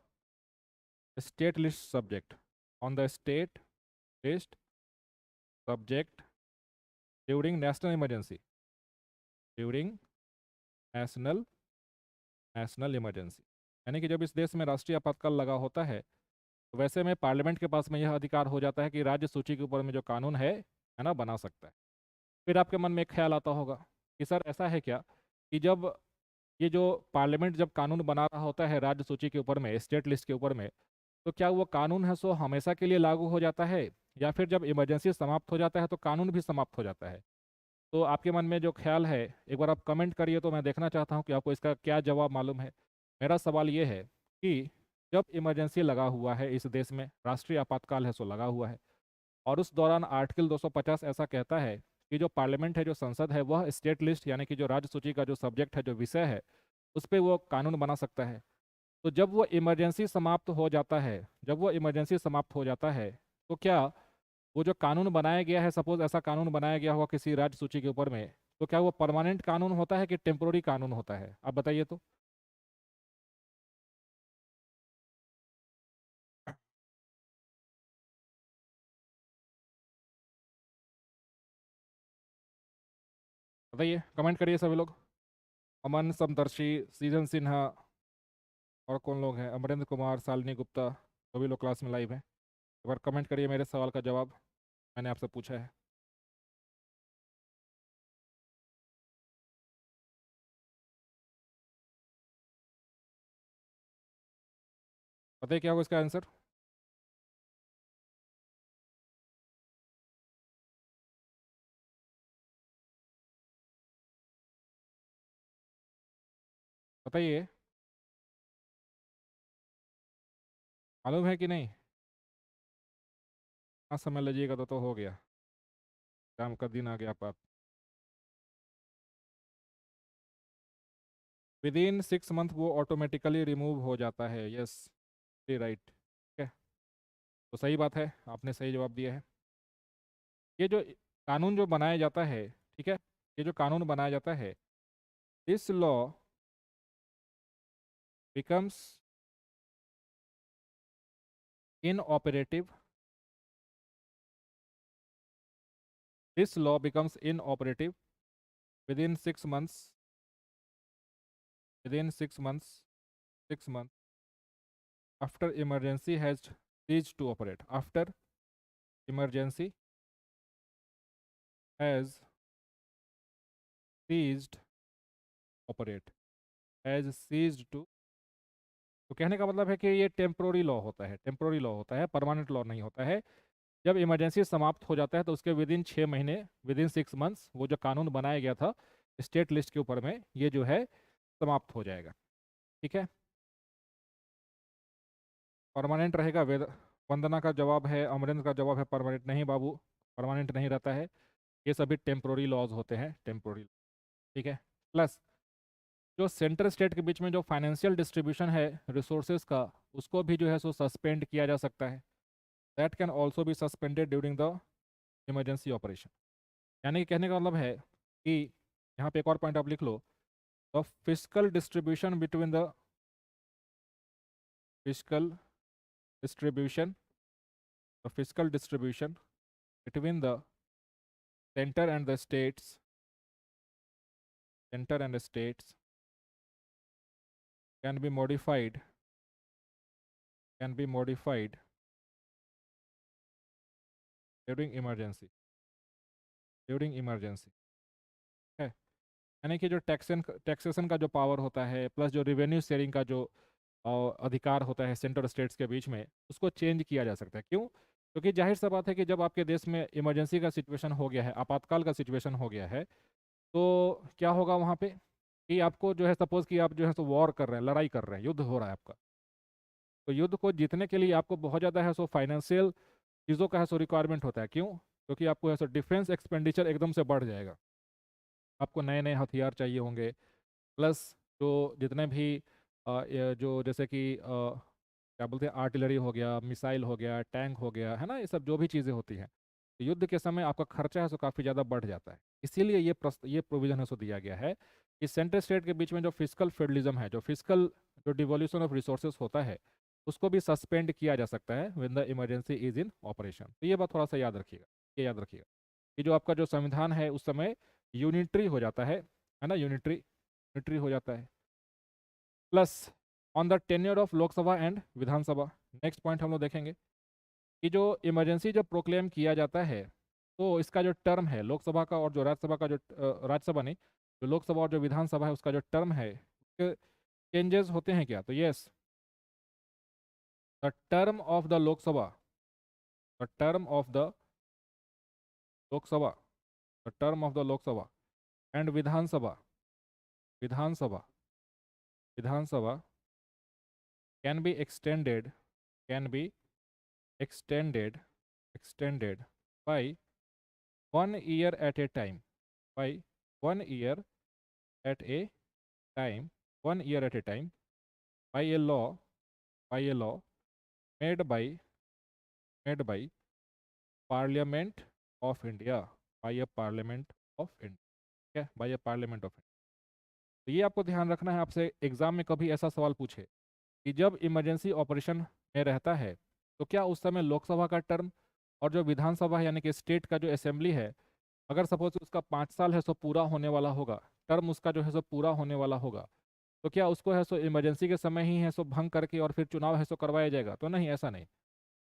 Speaker 1: state list subject, on the state list subject during national emergency, during national national emergency. यानी कि जब इस देश में राष्ट्रीय आपातकाल लगा होता है, तो वैसे में पार्लियामेंट के पास में यह अधिकार हो जाता है कि राज्य सूची के ऊपर में जो कानून है ना, बना सकता है। फिर आपके मन में एक ख्याल आता होगा कि सर ऐसा है क्या कि जब ये जो पार्लियामेंट जब कानून बना रहा होता है राज्य सूची के ऊपर में, स्टेट लिस्ट के ऊपर में, तो क्या वो कानून है सो हमेशा के लिए लागू हो जाता है, या फिर जब इमरजेंसी समाप्त हो जाता है तो कानून भी समाप्त हो जाता है? तो आपके मन में जो ख्याल है, एक बार आप कमेंट करिए, तो मैं देखना चाहता हूँ कि आपको इसका क्या जवाब मालूम है। मेरा सवाल ये है कि जब इमरजेंसी लगा हुआ है इस देश में, राष्ट्रीय आपातकाल है सो लगा हुआ है, और उस दौरान आर्टिकल 250 ऐसा कहता है कि जो पार्लियामेंट है, जो संसद है, वह स्टेट लिस्ट यानी कि जो राज्य सूची का जो सब्जेक्ट है, जो विषय है, उस पर वो कानून बना सकता है। तो जब वो इमरजेंसी समाप्त हो जाता है, जब वो इमरजेंसी समाप्त हो जाता है, तो क्या वो जो कानून बनाया गया है, सपोज ऐसा कानून बनाया गया होगा किसी राज्य सूची के ऊपर में, तो क्या वो परमानेंट कानून होता है कि टेम्पोररी कानून होता है? आप बताइए तो। बताइए, कमेंट करिए सभी लोग। अमन समदर्शी, सीजन सिन्हा, और कौन लोग हैं? अमरेंद्र कुमार, शालिनी गुप्ता, सभी लोग क्लास में लाइव हैं। एक बार कमेंट करिए मेरे सवाल का जवाब मैंने आपसे पूछा है। बताइए क्या होगा इसका आंसर? बताइए, मालूम है कि नहीं? हाँ, समय लीजिएगा तो हो गया, काम का दिन आ गया आप। विद इन 6 मंथ वो ऑटोमेटिकली रिमूव हो जाता है। यस, राइट, ठीक है। तो सही बात है, आपने सही जवाब दिया है। ये जो कानून जो बनाया जाता है, ठीक है, ये जो कानून बनाया जाता है, this law becomes in operative, this law becomes in operative with in 6 months, with in 6 months, 6 month after emergency has ceased to operate, after emergency has ceased operate, has ceased to। तो कहने का मतलब है कि ये temporary law होता है, temporary law होता है, परमानेंट लॉ नहीं होता है। जब इमरजेंसी समाप्त हो जाता है तो उसके विद इन 6 महीने, विद इन 6 मंथ्स, वो जो कानून बनाया गया था स्टेट लिस्ट के ऊपर में, ये जो है समाप्त हो जाएगा। ठीक है, परमानेंट रहेगा। वंदना का जवाब है, अमरेंद्र का जवाब है परमानेंट नहीं बाबू, परमानेंट नहीं रहता है। ये सभी टेम्पोररी लॉज होते हैं, टेम्पोररी। ठीक है, प्लस जो सेंटर स्टेट के बीच में जो फाइनेंशियल डिस्ट्रीब्यूशन है रिसोर्सेज का, उसको भी जो है सो सस्पेंड किया जा सकता है। That can also be suspended during the emergency operation. यानी कि कहने का मतलब है कि यहाँ पे एक और पॉइंट आप लिख लो, the physical distribution between the physical distribution, the physical distribution between the centre and the states center and states can be modified during emergency है। यानी कि जो टैक्सेशन का जो पावर होता है प्लस जो रिवेन्यू शेयरिंग का जो अधिकार होता है सेंटर स्टेट्स के बीच में, उसको चेंज किया जा सकता है। क्यों? क्योंकि जाहिर सा बात है कि जब आपके देश में इमरजेंसी का सिचुएशन हो गया है, आपातकाल का सिचुएशन हो गया है, तो क्या होगा वहाँ पे कि आपको जो है सपोज कि आप जो है सो वॉर कर रहे हैं, लड़ाई कर रहे हैं, युद्ध हो रहा है आपका, तो युद्ध को जीतने के लिए आपको बहुत ज़्यादा है सो फाइनेंशियल चीज़ों का है सो रिक्वायरमेंट होता है। क्यों? क्योंकि आपको है सो डिफेंस एक्सपेंडिचर एकदम से बढ़ जाएगा, आपको नए नए हथियार चाहिए होंगे, प्लस जो जितने भी ये जो जैसे कि क्या बोलते हैं, आर्टिलरी हो गया, मिसाइल हो गया, टैंक हो गया, है ना, ये सब जो भी चीज़ें होती हैं, तो युद्ध के समय आपका खर्चा है सो काफ़ी ज़्यादा बढ़ जाता है। इसीलिए ये प्रोविजन है सो दिया गया है कि सेंट्रल स्टेट के बीच में जो फिजिकल फेडरलिज्म है, जो डिवोल्यूशन ऑफ रिसोर्सेज होता है, उसको भी सस्पेंड किया जा सकता है when the emergency is in operation. तो ये बात थोड़ा सा याद रखिएगा, ये याद रखिएगा कि जो आपका जो संविधान है उस समय यूनिटरी हो जाता है ना, यूनिटरी हो जाता है। Plus on the tenure of Lok Sabha and Vidhan Sabha, next point हम लोग देखेंगे कि जो इमरजेंसी जब प्रोक्लेम किया जाता है तो इसका जो टर्म है लोकसभा का और जो राज्यसभा का जो राज्यसभा नहीं, जो लोकसभा और जो विधानसभा है उसका जो टर्म है, चेंजेस होते हैं क्या? तो yes, the term of the Lok Sabha the term of the Lok Sabha the term of the Lok Sabha and Vidhan Sabha Vidhan Sabha can be extended can be extended by 1 year at a time, by 1 year at a time 1 year at a time, by a law made by Parliament of India, by a Parliament of India, क्या, by a Parliament of India। तो ये आपको ध्यान रखना है, आपसे exam में कभी ऐसा सवाल पूछे कि जब इमरजेंसी ऑपरेशन में रहता है तो क्या उस समय लोकसभा का टर्म और जो विधानसभा है यानी कि स्टेट का जो असेंबली है, अगर सपोज उसका 5 साल है सो पूरा होने वाला होगा, टर्म उसका जो है सो पूरा होने वाला होगा, तो क्या उसको है सो इमरजेंसी के समय ही है सो भंग करके और फिर चुनाव है सो करवाया जाएगा? तो नहीं, ऐसा नहीं।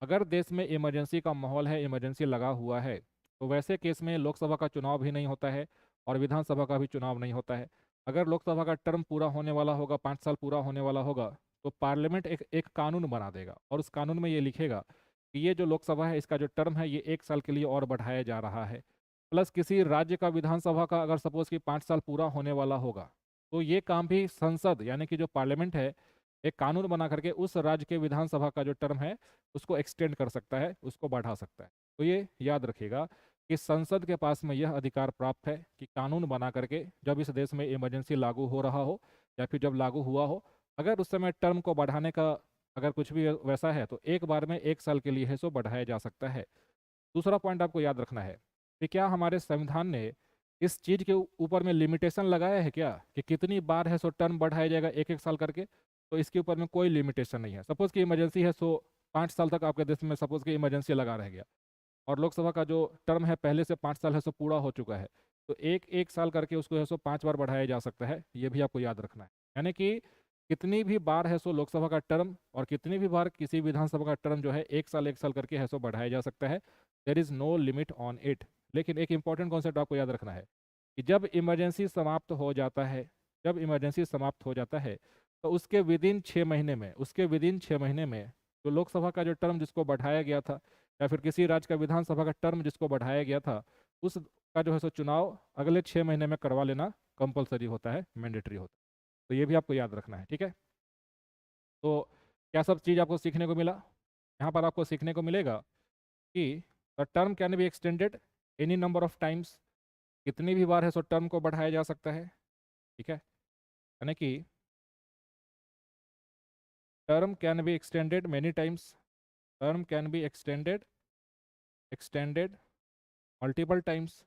Speaker 1: अगर देश में इमरजेंसी का माहौल है, इमरजेंसी लगा हुआ है, तो वैसे केस में लोकसभा का चुनाव भी नहीं होता है और विधानसभा का भी चुनाव नहीं होता है। अगर लोकसभा का टर्म पूरा होने वाला होगा, 5 साल पूरा होने वाला होगा, तो पार्लियामेंट एक कानून बना देगा और उस कानून में ये लिखेगा कि ये जो लोकसभा है इसका जो टर्म है ये 1 साल के लिए और बढ़ाया जा रहा है। प्लस किसी राज्य का विधानसभा का अगर सपोज कि 5 साल पूरा होने वाला होगा, तो ये काम भी संसद यानी कि जो पार्लियामेंट है एक कानून बना करके उस राज्य के विधानसभा का जो टर्म है उसको एक्सटेंड कर सकता है, उसको बढ़ा सकता है। तो ये याद रखिएगा कि संसद के पास में यह अधिकार प्राप्त है कि कानून बना करके जब इस देश में इमरजेंसी लागू हो रहा हो या फिर जब लागू हुआ हो, अगर उस समय टर्म को बढ़ाने का अगर कुछ भी वैसा है तो एक बार में 1 साल के लिए है सो बढ़ाया जा सकता है। दूसरा पॉइंट आपको याद रखना है कि क्या हमारे संविधान ने इस चीज़ के ऊपर में लिमिटेशन लगाया है क्या कि कितनी बार है सो टर्म बढ़ाया जाएगा 1 1 साल करके? तो इसके ऊपर में कोई लिमिटेशन नहीं है। सपोज कि इमरजेंसी है सो 5 साल तक आपके देश में सपोज कि इमरजेंसी लगा रह गया और लोकसभा का जो टर्म है पहले से 5 साल है सो पूरा हो चुका है, तो एक एक साल करके उसको है सो 5 बार बढ़ाया जा सकता है। ये भी आपको याद रखना है, यानी कि कितनी भी बार है सो लोकसभा का टर्म और कितनी भी बार किसी विधानसभा का टर्म जो है 1 साल करके है सो बढ़ाया जा सकता है। There is no limit on it. लेकिन एक इंपॉर्टेंट कॉन्सेप्ट आपको याद रखना है कि जब इमरजेंसी समाप्त हो जाता है, तो उसके विदिन 6 महीने में जो लोकसभा का जो टर्म जिसको बढ़ाया गया था या फिर किसी राज्य का विधानसभा का टर्म जिसको बढ़ाया गया था उसका जो है सो चुनाव अगले 6 महीने में करवा लेना कंपलसरी होता है, मैंडेटरी होता है। तो ये भी आपको याद रखना है, ठीक है। तो क्या सब चीज़ आपको सीखने को मिला? यहाँ पर आपको सीखने को मिलेगा कि the term can be extended any number of times, कितनी भी बार है सो टर्म को बढ़ाया जा सकता है, ठीक है। यानी कि term can be extended many times, term can be extended multiple times,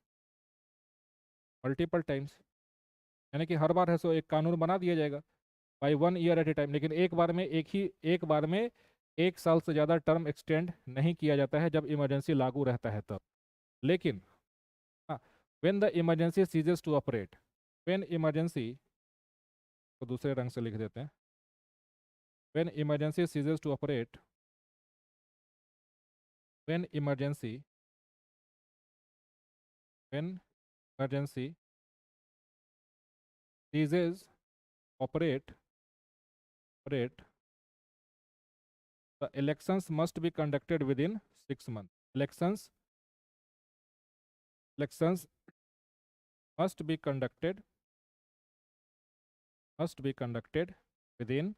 Speaker 1: यानी कि हर बार है सो एक कानून बना दिया जाएगा by 1 year at a time, लेकिन एक बार में 1 साल से ज़्यादा टर्म एक्सटेंड नहीं किया जाता है जब इमरजेंसी लागू रहता है तब। लेकिन हाँ, when the emergency ceases to operate, when emergency को दूसरे रंग से लिख देते हैं, when emergency ceases to operate, when emergency, when emergency ceases operate, the elections must be conducted within 6 months. Elections must be conducted within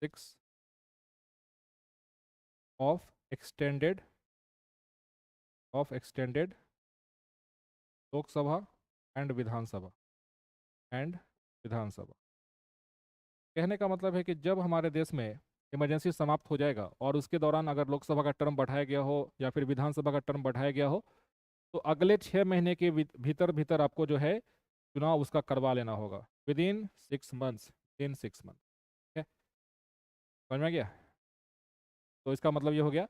Speaker 1: 6 of extended Lok Sabha and Vidhan Sabha. कहने का मतलब है कि जब हमारे देश में इमरजेंसी समाप्त हो जाएगा और उसके दौरान अगर लोकसभा का टर्म बढ़ाया गया हो या फिर विधानसभा का टर्म बढ़ाया गया हो, तो अगले 6 महीने के भीतर भीतर आपको जो है चुनाव उसका करवा लेना होगा, विदिन 6 मंथ्स, इन 6 मंथ। ठीक है, समझ में आ गया? तो इसका मतलब ये हो गया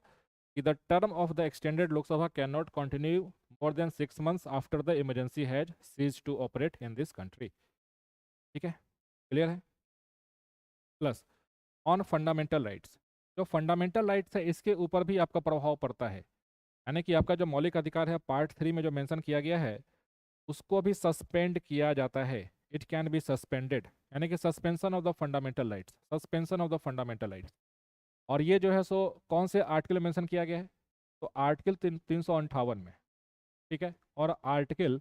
Speaker 1: कि the term of the extended Lok Sabha can not continue more than 6 months after the emergency has cease to operate in this country. ठीक है, क्लियर है? प्लस ऑन फंडामेंटल राइट्स, जो फंडामेंटल राइट्स है इसके ऊपर भी आपका प्रभाव पड़ता है, यानी कि आपका जो मौलिक अधिकार है पार्ट 3 में जो मेंशन किया गया है उसको भी सस्पेंड किया जाता है। इट कैन बी सस्पेंडेड, यानी कि suspension of the fundamental rights, suspension of the fundamental rights. और ये जो है सो कौन से आर्टिकल मेंशन किया गया है? तो आर्टिकल 358 में, ठीक है, और आर्टिकल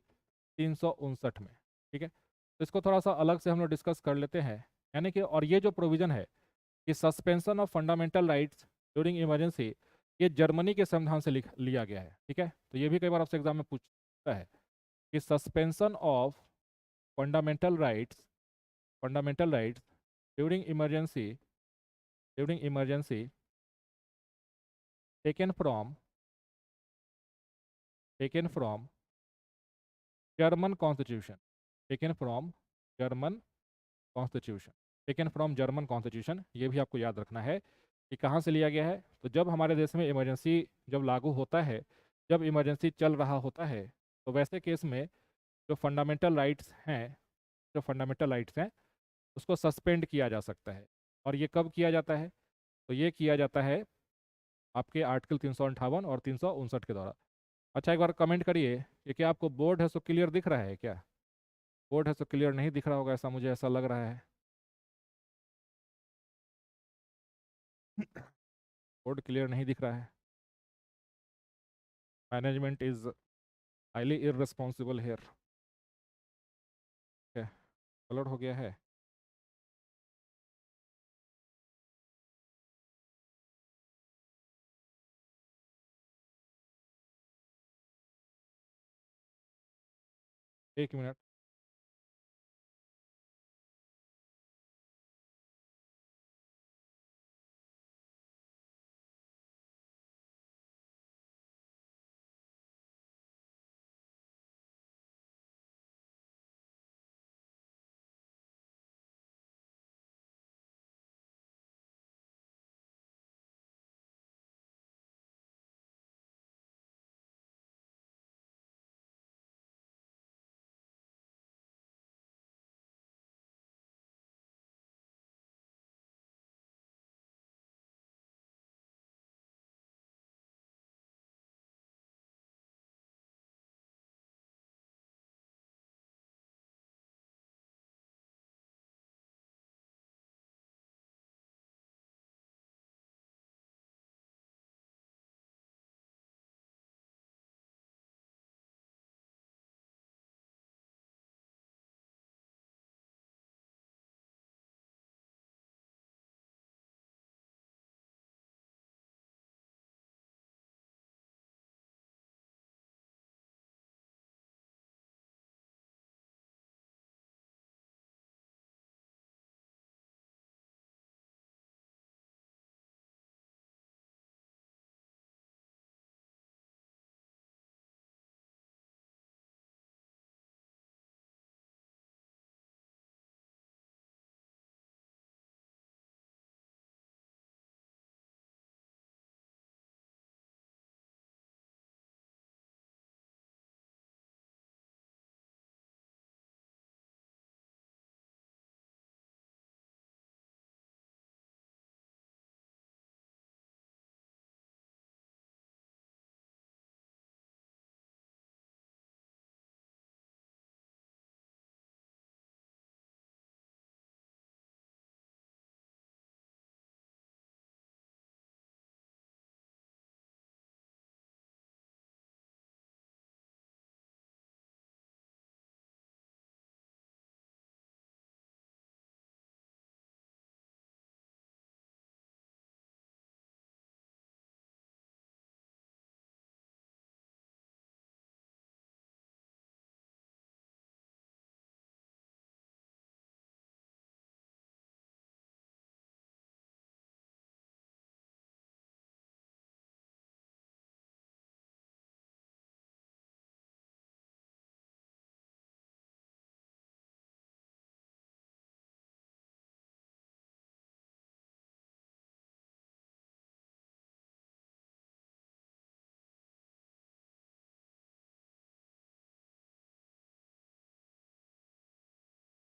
Speaker 1: 359 में। ठीक है, तो इसको थोड़ा सा अलग से हम लोग डिस्कस कर लेते हैं। यानी कि और ये जो प्रोविजन है कि suspension of fundamental rights during emergency, ये जर्मनी के संविधान से लिया गया है। ठीक है, तो ये भी कई बार आपसे एग्जाम में पूछता है कि suspension of fundamental rights during emergency taken from German constitution, taken from German constitution, ये भी आपको याद रखना है कि कहाँ से लिया गया है। तो जब हमारे देश में इमरजेंसी जब लागू होता है, जब इमरजेंसी चल रहा होता है, तो वैसे केस में जो फंडामेंटल राइट्स हैं उसको सस्पेंड किया जा सकता है। और ये कब किया जाता है? तो ये किया जाता है आपके आर्टिकल 358 और 359 के द्वारा। अच्छा, एक बार कमेंट करिए कि क्या आपको बोर्ड है सो क्लियर दिख रहा है क्या? बोर्ड है सो क्लियर नहीं दिख रहा होगा, ऐसा मुझे ऐसा लग रहा है। बोर्ड क्लियर नहीं दिख रहा है। Management is highly irresponsible here. Colour हो गया है। एक मिनट।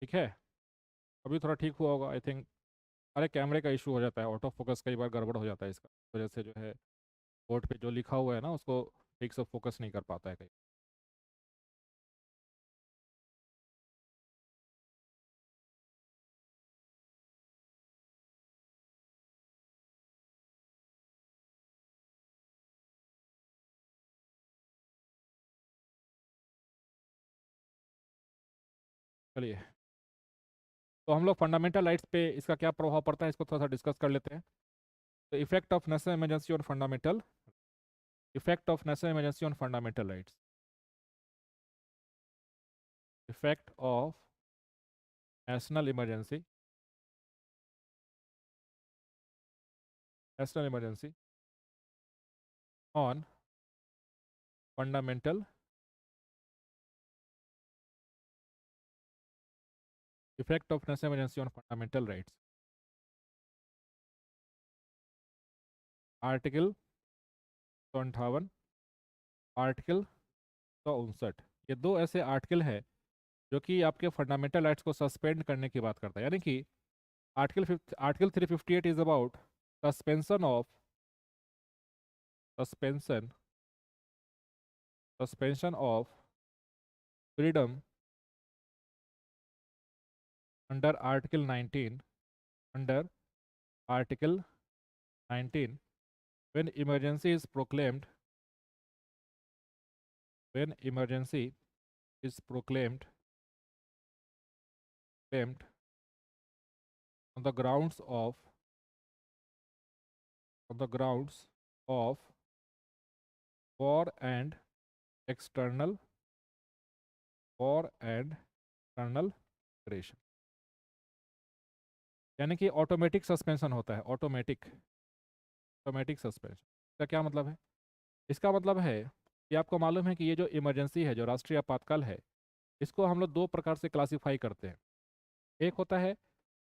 Speaker 1: ठीक है, अभी थोड़ा ठीक हुआ होगा आई थिंक। अरे कैमरे का इशू हो जाता है, ऑटो फोकस कई बार गड़बड़ हो जाता है, इसका वजह से जो है बोर्ड पे जो लिखा हुआ है ना उसको ठीक से फोकस नहीं कर पाता है कहीं। चलिए, तो हम लोग फंडामेंटल राइट्स पे इसका क्या प्रभाव पड़ता है इसको थोड़ा सा डिस्कस कर लेते हैं। तो effect of national emergency on fundamental, effect of national emergency on fundamental rights, effect of national emergency, national emergency on fundamental, effect of national emergency on fundamental rights, article 58, article 159, ये दो ऐसे article है जो कि आपके fundamental rights को suspend करने की बात करता है। यानी कि article 358 is about suspension of, suspension, suspension of freedom under article 19, under article 19 when emergency is proclaimed, when emergency is proclaimed on the grounds of, on the grounds of war and external, war and external aggression। यानी कि automatic suspension होता है, automatic, automatic suspension. इसका क्या मतलब है? इसका मतलब है कि आपको मालूम है कि ये जो इमरजेंसी है, जो राष्ट्रीय आपातकाल है, इसको हम लोग दो प्रकार से क्लासीफाई करते हैं। एक होता है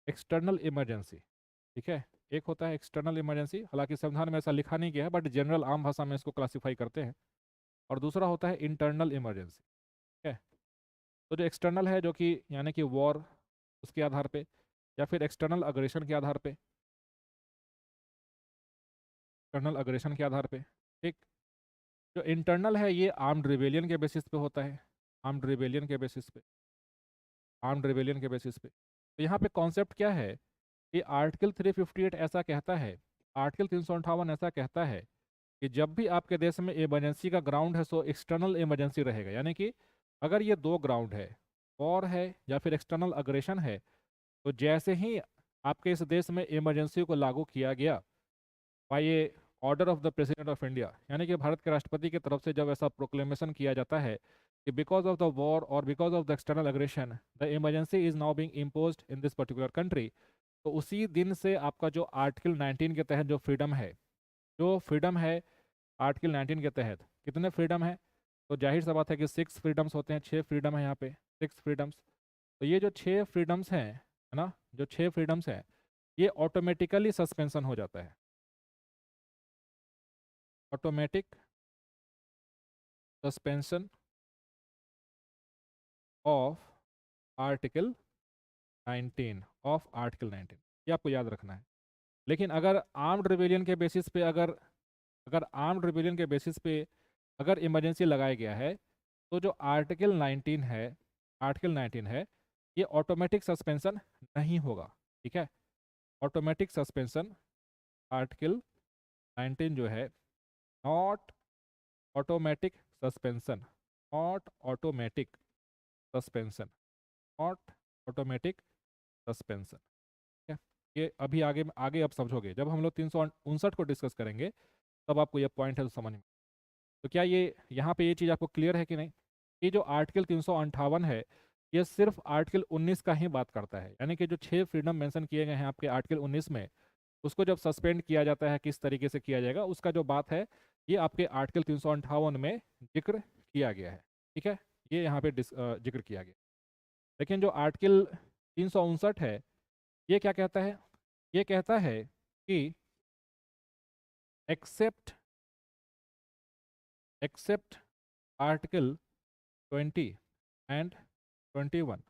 Speaker 1: एक्सटर्नल इमरजेंसी, ठीक है, एक होता है एक्सटर्नल इमरजेंसी, हालांकि संविधान में ऐसा लिखा नहीं गया है बट जनरल आम भाषा में इसको क्लासीफाई करते हैं। और दूसरा होता है इंटरनल इमरजेंसी, ठीक है। तो जो एक्सटर्नल है, जो कि यानी कि वॉर, उसके आधार पे, या फिर एक्सटर्नल अग्रेशन के आधार पे, एक्सटर्नल अग्रेशन के आधार पे, ठीक। जो इंटरनल है ये आर्म्ड रिबेलियन के बेसिस पे होता है, आर्म्ड रिबेलियन के बेसिस पे, आर्म्ड रिबेलियन के बेसिस पे। तो यहाँ पे कॉन्सेप्ट क्या है कि आर्टिकल 358 ऐसा कहता है, आर्टिकल 358 ऐसा कहता है कि जब भी आपके देश में इमरजेंसी का ग्राउंड है सो एक्सटर्नल इमरजेंसी रहेगा। यानी कि अगर ये दो ग्राउंड है, वॉर है या फिर एक्सटर्नल अग्रेशन है, तो जैसे ही आपके इस देश में इमरजेंसी को लागू किया गया बाय ये order of the president of India, यानी कि भारत के राष्ट्रपति की तरफ से जब ऐसा प्रोक्लेमेशन किया जाता है कि बिकॉज ऑफ द वॉर और because of the external aggression the emergency is now being imposed in this particular country, तो उसी दिन से आपका जो आर्टिकल 19 के तहत जो फ्रीडम है, जो फ्रीडम है आर्टिकल 19 के तहत, कितने फ्रीडम है? तो जाहिर सा बात है कि 6 फ्रीडम्स होते हैं, 6 फ्रीडम है यहाँ पे, 6 फ्रीडम्स। तो ये जो 6 फ्रीडम्स हैं, है ना, जो 6 फ्रीडम्स हैं, ये ऑटोमेटिकली सस्पेंशन हो जाता है, automatic suspension of article 19, of article 19, ये आपको याद रखना है। लेकिन अगर आर्म्ड रिबेलियन के बेसिस पे, अगर अगर आर्म्ड रिबेलियन के बेसिस पे अगर इमरजेंसी लगाया गया है, तो जो आर्टिकल 19 है, आर्टिकल 19 है, ये ऑटोमेटिक सस्पेंशन नहीं होगा, ठीक है। ऑटोमेटिक सस्पेंशन आर्टिकल 19 जो है, not automatic suspension, not automatic suspension, not automatic suspension, ठीक है। ये अभी आगे आगे आप समझोगे, जब हम लोग 359 को डिस्कस करेंगे तब आपको ये पॉइंट है तो समझ में। तो क्या ये यहाँ पे ये चीज़ आपको क्लियर है कि नहीं? ये जो आर्टिकल 358 है, ये सिर्फ आर्टिकल 19 का ही बात करता है। यानी कि जो 6 फ्रीडम मेंशन किए गए हैं आपके आर्टिकल 19 में, उसको जब सस्पेंड किया जाता है किस तरीके से किया जाएगा उसका जो बात है, ये आपके आर्टिकल 358 में जिक्र किया गया है, ठीक है। ये यहाँ पे जिक्र किया गया। लेकिन जो आर्टिकल 359 है, ये क्या कहता है? ये कहता है कि except, except article 20 and 21,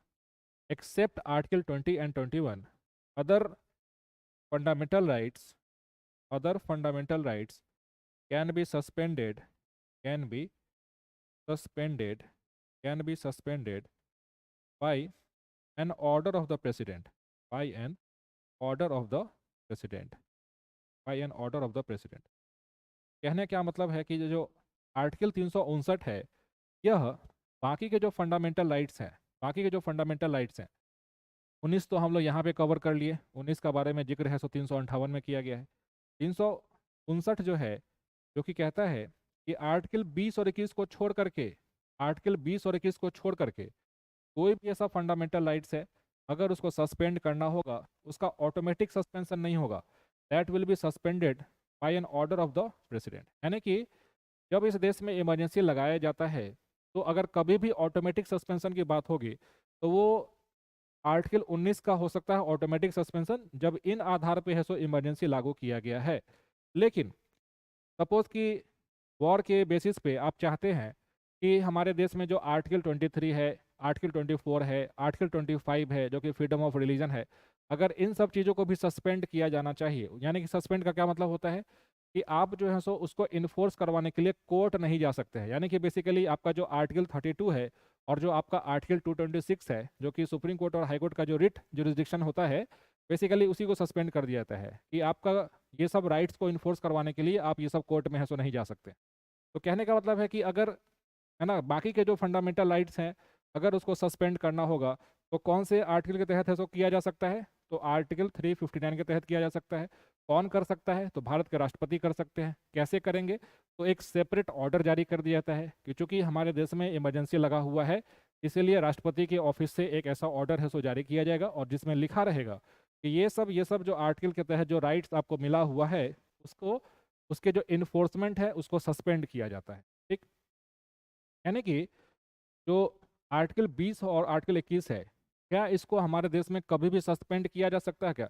Speaker 1: except Article 20 and 21, other fundamental rights, can be suspended, can be suspended, can be suspended by an order of the president, by an order of the president, by an order of the president. कहने क्या मतलब है कि जो article 359 है, यह बाकी के जो फंडामेंटल राइट्स हैं, बाकी के जो फंडामेंटल राइट्स हैं, 19 तो हम लोग यहाँ पे कवर कर लिए, 19 का बारे में जिक्र है, 358 में किया गया है। 359 जो है, जो कि कहता है कि आर्टिकल 20 और 21 को छोड़ करके, आर्टिकल 20 और 21 को छोड़ करके कोई भी ऐसा फंडामेंटल राइट्स है, अगर उसको सस्पेंड करना होगा, उसका ऑटोमेटिक सस्पेंशन नहीं होगा, that will be suspended by an order of the president. यानी कि जब इस देश में इमरजेंसी लगाया जाता है, तो अगर कभी भी ऑटोमेटिक सस्पेंशन की बात होगी, तो वो आर्टिकल 19 का हो सकता है ऑटोमेटिक सस्पेंशन, जब इन आधार पे है सो इमरजेंसी लागू किया गया है। लेकिन सपोज कि वॉर के बेसिस पे आप चाहते हैं कि हमारे देश में जो आर्टिकल 23 है, आर्टिकल 24 है, आर्टिकल 25 है, जो कि फ्रीडम ऑफ रिलीजन है, अगर इन सब चीज़ों को भी सस्पेंड किया जाना चाहिए, यानी कि सस्पेंड का क्या मतलब होता है कि आप जो है सो उसको इन्फोर्स करवाने के लिए कोर्ट नहीं जा सकते हैं। यानी कि बेसिकली आपका जो आर्टिकल 32 है और जो आपका आर्टिकल 226 है, जो कि सुप्रीम कोर्ट और हाई कोर्ट का जो रिट जुरिस्डिक्शन होता है, बेसिकली उसी को सस्पेंड कर दिया जाता है कि आपका ये सब राइट्स को इन्फोर्स करवाने के लिए आप ये सब कोर्ट में है सो नहीं जा सकते। तो कहने का मतलब है कि अगर, है ना, बाकी के जो फंडामेंटल राइट्स हैं, अगर उसको सस्पेंड करना होगा तो कौन से आर्टिकल के तहत है सो किया जा सकता है? तो आर्टिकल 359 के तहत किया जा सकता है। कौन कर सकता है? तो भारत के राष्ट्रपति कर सकते हैं। कैसे करेंगे? तो एक सेपरेट ऑर्डर जारी कर दिया जाता है कि चूंकि हमारे देश में इमरजेंसी लगा हुआ है, इसीलिए राष्ट्रपति के ऑफिस से एक ऐसा ऑर्डर है सो जारी किया जाएगा, और जिसमें लिखा रहेगा कि ये सब जो आर्टिकल के तहत जो राइट्स आपको मिला हुआ है, उसको, उसके जो इन्फोर्समेंट है उसको सस्पेंड किया जाता है। ठीक, यानी कि जो आर्टिकल 20 और आर्टिकल 21 है, क्या इसको हमारे देश में कभी भी सस्पेंड किया जा सकता है? क्या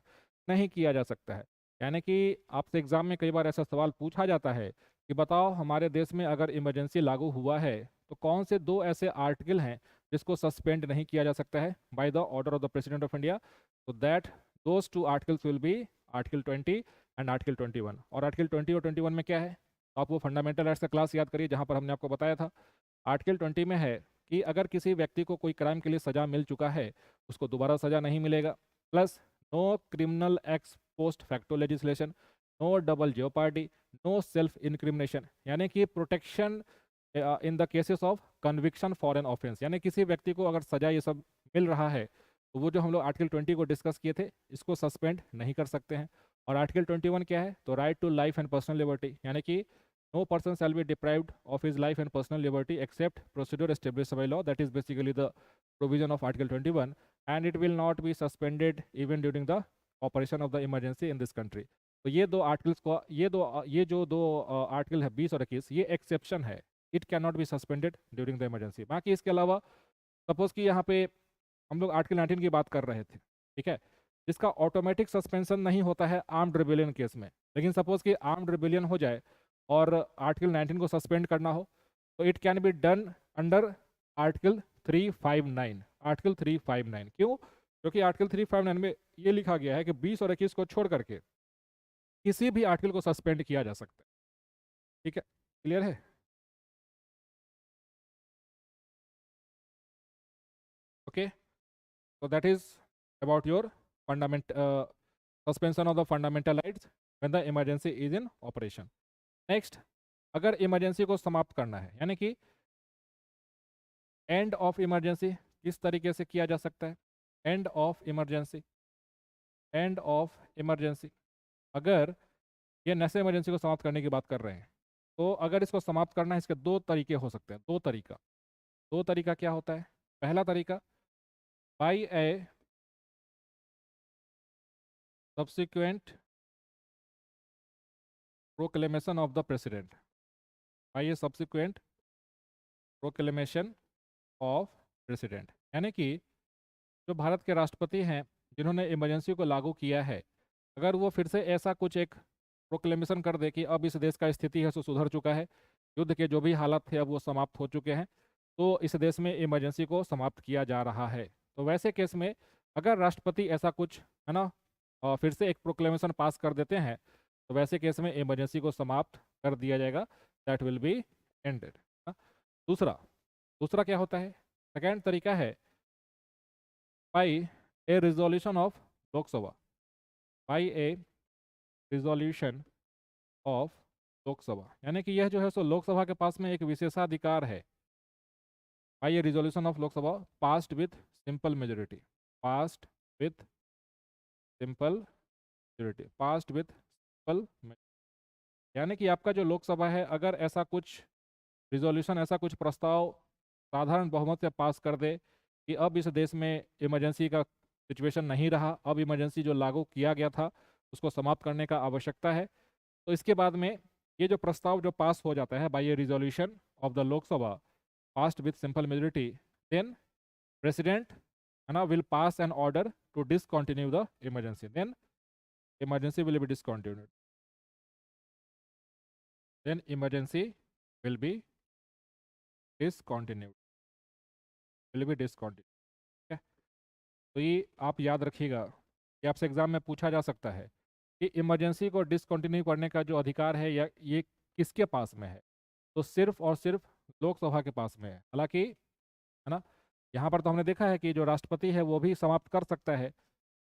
Speaker 1: नहीं किया जा सकता है। यानी कि आपसे एग्जाम में कई बार ऐसा सवाल पूछा जाता है कि बताओ हमारे देश में अगर इमरजेंसी लागू हुआ है तो कौन से दो ऐसे आर्टिकल हैं जिसको सस्पेंड नहीं किया जा सकता है by the order of the president of India? तो that those two articles will be article 20 and article 21। और आर्टिकल 20 और 21 में क्या है? आप वो फंडामेंटल राइट्स का क्लास याद करिए जहाँ पर हमने आपको बताया था। आर्टिकल 20 में है कि अगर किसी व्यक्ति को कोई क्राइम के लिए सजा मिल चुका है, उसको दोबारा सजा नहीं मिलेगा। Plus no criminal ex post facto legislation, no double jeopardy, no self incrimination, यानी कि protection in the cases of conviction for an offence. यानी किसी व्यक्ति को अगर सजा ये सब मिल रहा है, तो वो जो हम लोग आर्टिकल 20 को डिस्कस किए थे, इसको सस्पेंड नहीं कर सकते हैं। और आर्टिकल 21 क्या है? तो right to life and personal liberty, यानी कि no person shall be deprived of his life and personal liberty except procedure established by law. That is basically the provision of Article 21, and it will not be suspended even during the operation of the emergency in this country. तो ये दो articles को, ये जो दो article है 20 और 21, ये एक्सेप्शन है, it can not be suspended during the emergency. बाकी इसके अलावा सपोज कि यहाँ पे हम लोग आर्टिकल 19 की बात कर रहे थे, ठीक है, जिसका ऑटोमेटिक सस्पेंशन नहीं होता है आर्म्ड रिबेलियन केस में। लेकिन सपोज कि आर्म्ड रिबेलियन हो जाए और आर्टिकल 19 को सस्पेंड करना हो, तो it can be done under article 359। Article 359 क्यों? क्योंकि आर्टिकल 359 में ये लिखा गया है कि 20 और 21 को छोड़ करके किसी भी आर्टिकल को सस्पेंड किया जा सकता है। ठीक है, क्लियर है? Okay, so that is about your suspension of the fundamental rights when the emergency is in operation. Next, अगर इमरजेंसी को समाप्त करना है, यानी कि एंड ऑफ इमरजेंसी किस तरीके से किया जा सकता है? End of emergency, end of emergency, अगर ये नेशनल इमरजेंसी को समाप्त करने की बात कर रहे हैं, तो अगर इसको समाप्त करना है, इसके दो तरीके हो सकते हैं। दो तरीका क्या होता है? पहला तरीका, by A subsequent proclamation of the president, by a subsequent proclamation of president, यानी कि जो भारत के राष्ट्रपति हैं जिन्होंने इमरजेंसी को लागू किया है, अगर वो फिर से ऐसा कुछ एक प्रोक्लेमेशन कर दे कि अब इस देश का स्थिति है सो सुधर चुका है, युद्ध के जो भी हालात थे अब वो समाप्त हो चुके हैं, तो इस देश में इमरजेंसी को समाप्त किया जा रहा है, तो वैसे केस में अगर राष्ट्रपति ऐसा कुछ है ना फिर से एक प्रोक्लेमेशन पास कर देते हैं, तो वैसे केस में इमरजेंसी को समाप्त कर दिया जाएगा, दैट विल बी एंडेड। दूसरा दूसरा क्या होता है, सेकेंड तरीका है by A resolution of Lok Sabha, by A resolution of Lok Sabha, यानी कि यह जो है सो लोकसभा के पास में एक विशेषाधिकार है। By A resolution of Lok Sabha passed with simple majority, passed with simple majority, passed with simple, यानी कि आपका जो लोकसभा है अगर ऐसा कुछ रिजोल्यूशन, ऐसा कुछ प्रस्ताव साधारण बहुमत से पास कर दे कि अब इस देश में इमरजेंसी का सिचुएशन नहीं रहा, अब इमरजेंसी जो लागू किया गया था उसको समाप्त करने का आवश्यकता है, तो इसके बाद में ये जो प्रस्ताव जो पास हो जाता है by a resolution of the Lok Sabha passed with simple majority, then president है ना will pass an order to discontinue the emergency, then emergency will be discontinued, then emergency will be discontinued, will be discontinued. ठीक है, तो ये आप याद रखिएगा कि आपसे एग्जाम में पूछा जा सकता है कि इमरजेंसी को डिसकंटिन्यू करने का जो अधिकार है या ये किसके पास में है, तो सिर्फ और सिर्फ लोकसभा के पास में है। हालांकि है ना यहाँ पर तो हमने देखा है कि जो राष्ट्रपति है वो भी समाप्त कर सकता है,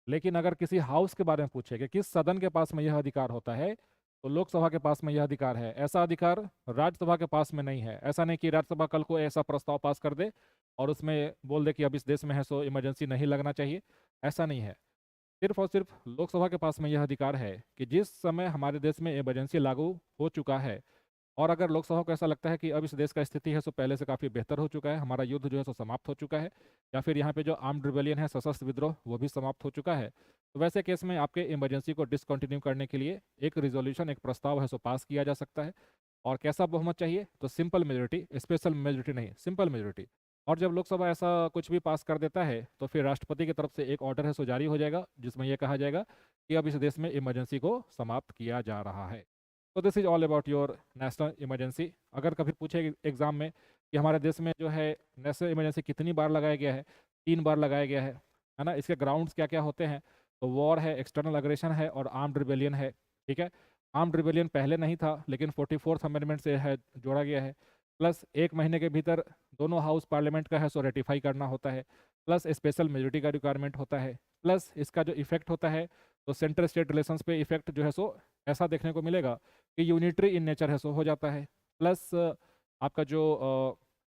Speaker 1: लेकिन अगर किसी हाउस के बारे में पूछे कि किस सदन के पास में यह अधिकार होता है, तो लोकसभा के पास में यह अधिकार है। ऐसा अधिकार राज्यसभा के पास में नहीं है। ऐसा नहीं कि राज्यसभा कल को ऐसा प्रस्ताव पास कर दे और उसमें बोल दे कि अब इस देश में है सो इमरजेंसी नहीं लगना चाहिए, ऐसा नहीं है। सिर्फ और सिर्फ लोकसभा के पास में यह अधिकार है कि जिस समय हमारे देश में इमरजेंसी लागू हो चुका है और अगर लोकसभा को ऐसा लगता है कि अब इस देश का स्थिति है सो पहले से काफ़ी बेहतर हो चुका है, हमारा युद्ध जो है सो समाप्त हो चुका है, या फिर यहाँ पे जो आर्म्ड रिबेलियन है, सशस्त्र विद्रोह, वो भी समाप्त हो चुका है, तो वैसे केस में आपके इमरजेंसी को डिसकंटिन्यू करने के लिए एक रिजोल्यूशन, एक प्रस्ताव है सो पास किया जा सकता है। और कैसा बहुमत चाहिए, तो सिंपल मेजोरिटी, स्पेशल मेजोरिटी नहीं, सिंपल मेजोरिटी। और जब लोकसभा ऐसा कुछ भी पास कर देता है तो फिर राष्ट्रपति की तरफ से एक ऑर्डर है सो जारी हो जाएगा जिसमें यह कहा जाएगा कि अब इस देश में इमरजेंसी को समाप्त किया जा रहा है। तो this is all about your national emergency. अगर कभी पूछे एग्जाम में कि हमारे देश में जो है नेशनल इमरजेंसी कितनी बार लगाया गया है, 3 बार लगाया गया है ना, इसके ग्राउंड्स क्या क्या होते हैं, तो वॉर है, एक्सटर्नल अग्रेशन है और आर्म्ड रिबेलियन है। ठीक है, आर्म्ड रिबेलियन पहले नहीं था लेकिन 44th अमेंडमेंट से है जोड़ा गया है, प्लस 1 महीने के भीतर दोनों हाउस पार्लियामेंट का है सो रेटिफाई करना होता है, प्लस स्पेशल मेजोरिटी का रिक्वायरमेंट होता है, प्लस इसका जो इफेक्ट होता है तो सेंट्रल स्टेट रिलेशंस पे इफेक्ट जो है सो ऐसा देखने को मिलेगा कि यूनिटरी इन नेचर है सो हो जाता है, प्लस आपका जो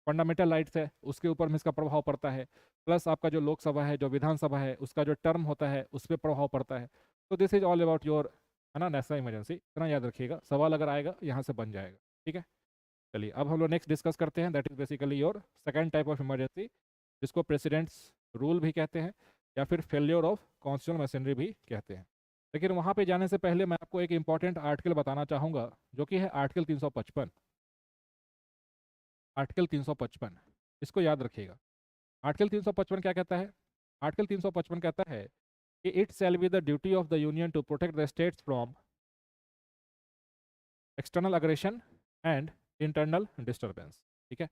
Speaker 1: फंडामेंटल राइट्स है उसके ऊपर में इसका प्रभाव पड़ता है, प्लस आपका जो लोकसभा है, जो विधानसभा है, उसका जो टर्म होता है उस पर प्रभाव पड़ता है। तो this is all about your है ना नेशनल इमरजेंसी। इतना याद रखिएगा, सवाल अगर आएगा यहाँ से बन जाएगा। ठीक है, चलिए अब हम लोग नेक्स्ट डिस्कस करते हैं, that is basically your second type of emergency, जिसको प्रेसिडेंट्स रूल भी कहते हैं या फिर फेलियर ऑफ कॉन्स्टिट्यूशनल मशीनरी भी कहते हैं। लेकिन वहाँ पे जाने से पहले मैं आपको एक इंपॉर्टेंट आर्टिकल बताना चाहूँगा जो कि है आर्टिकल 355। आर्टिकल 355, इसको याद रखिएगा। आर्टिकल 355 क्या कहता है? आर्टिकल 355 कहता है कि it shall be the duty of the union to protect the states from external aggression and internal disturbance. ठीक है,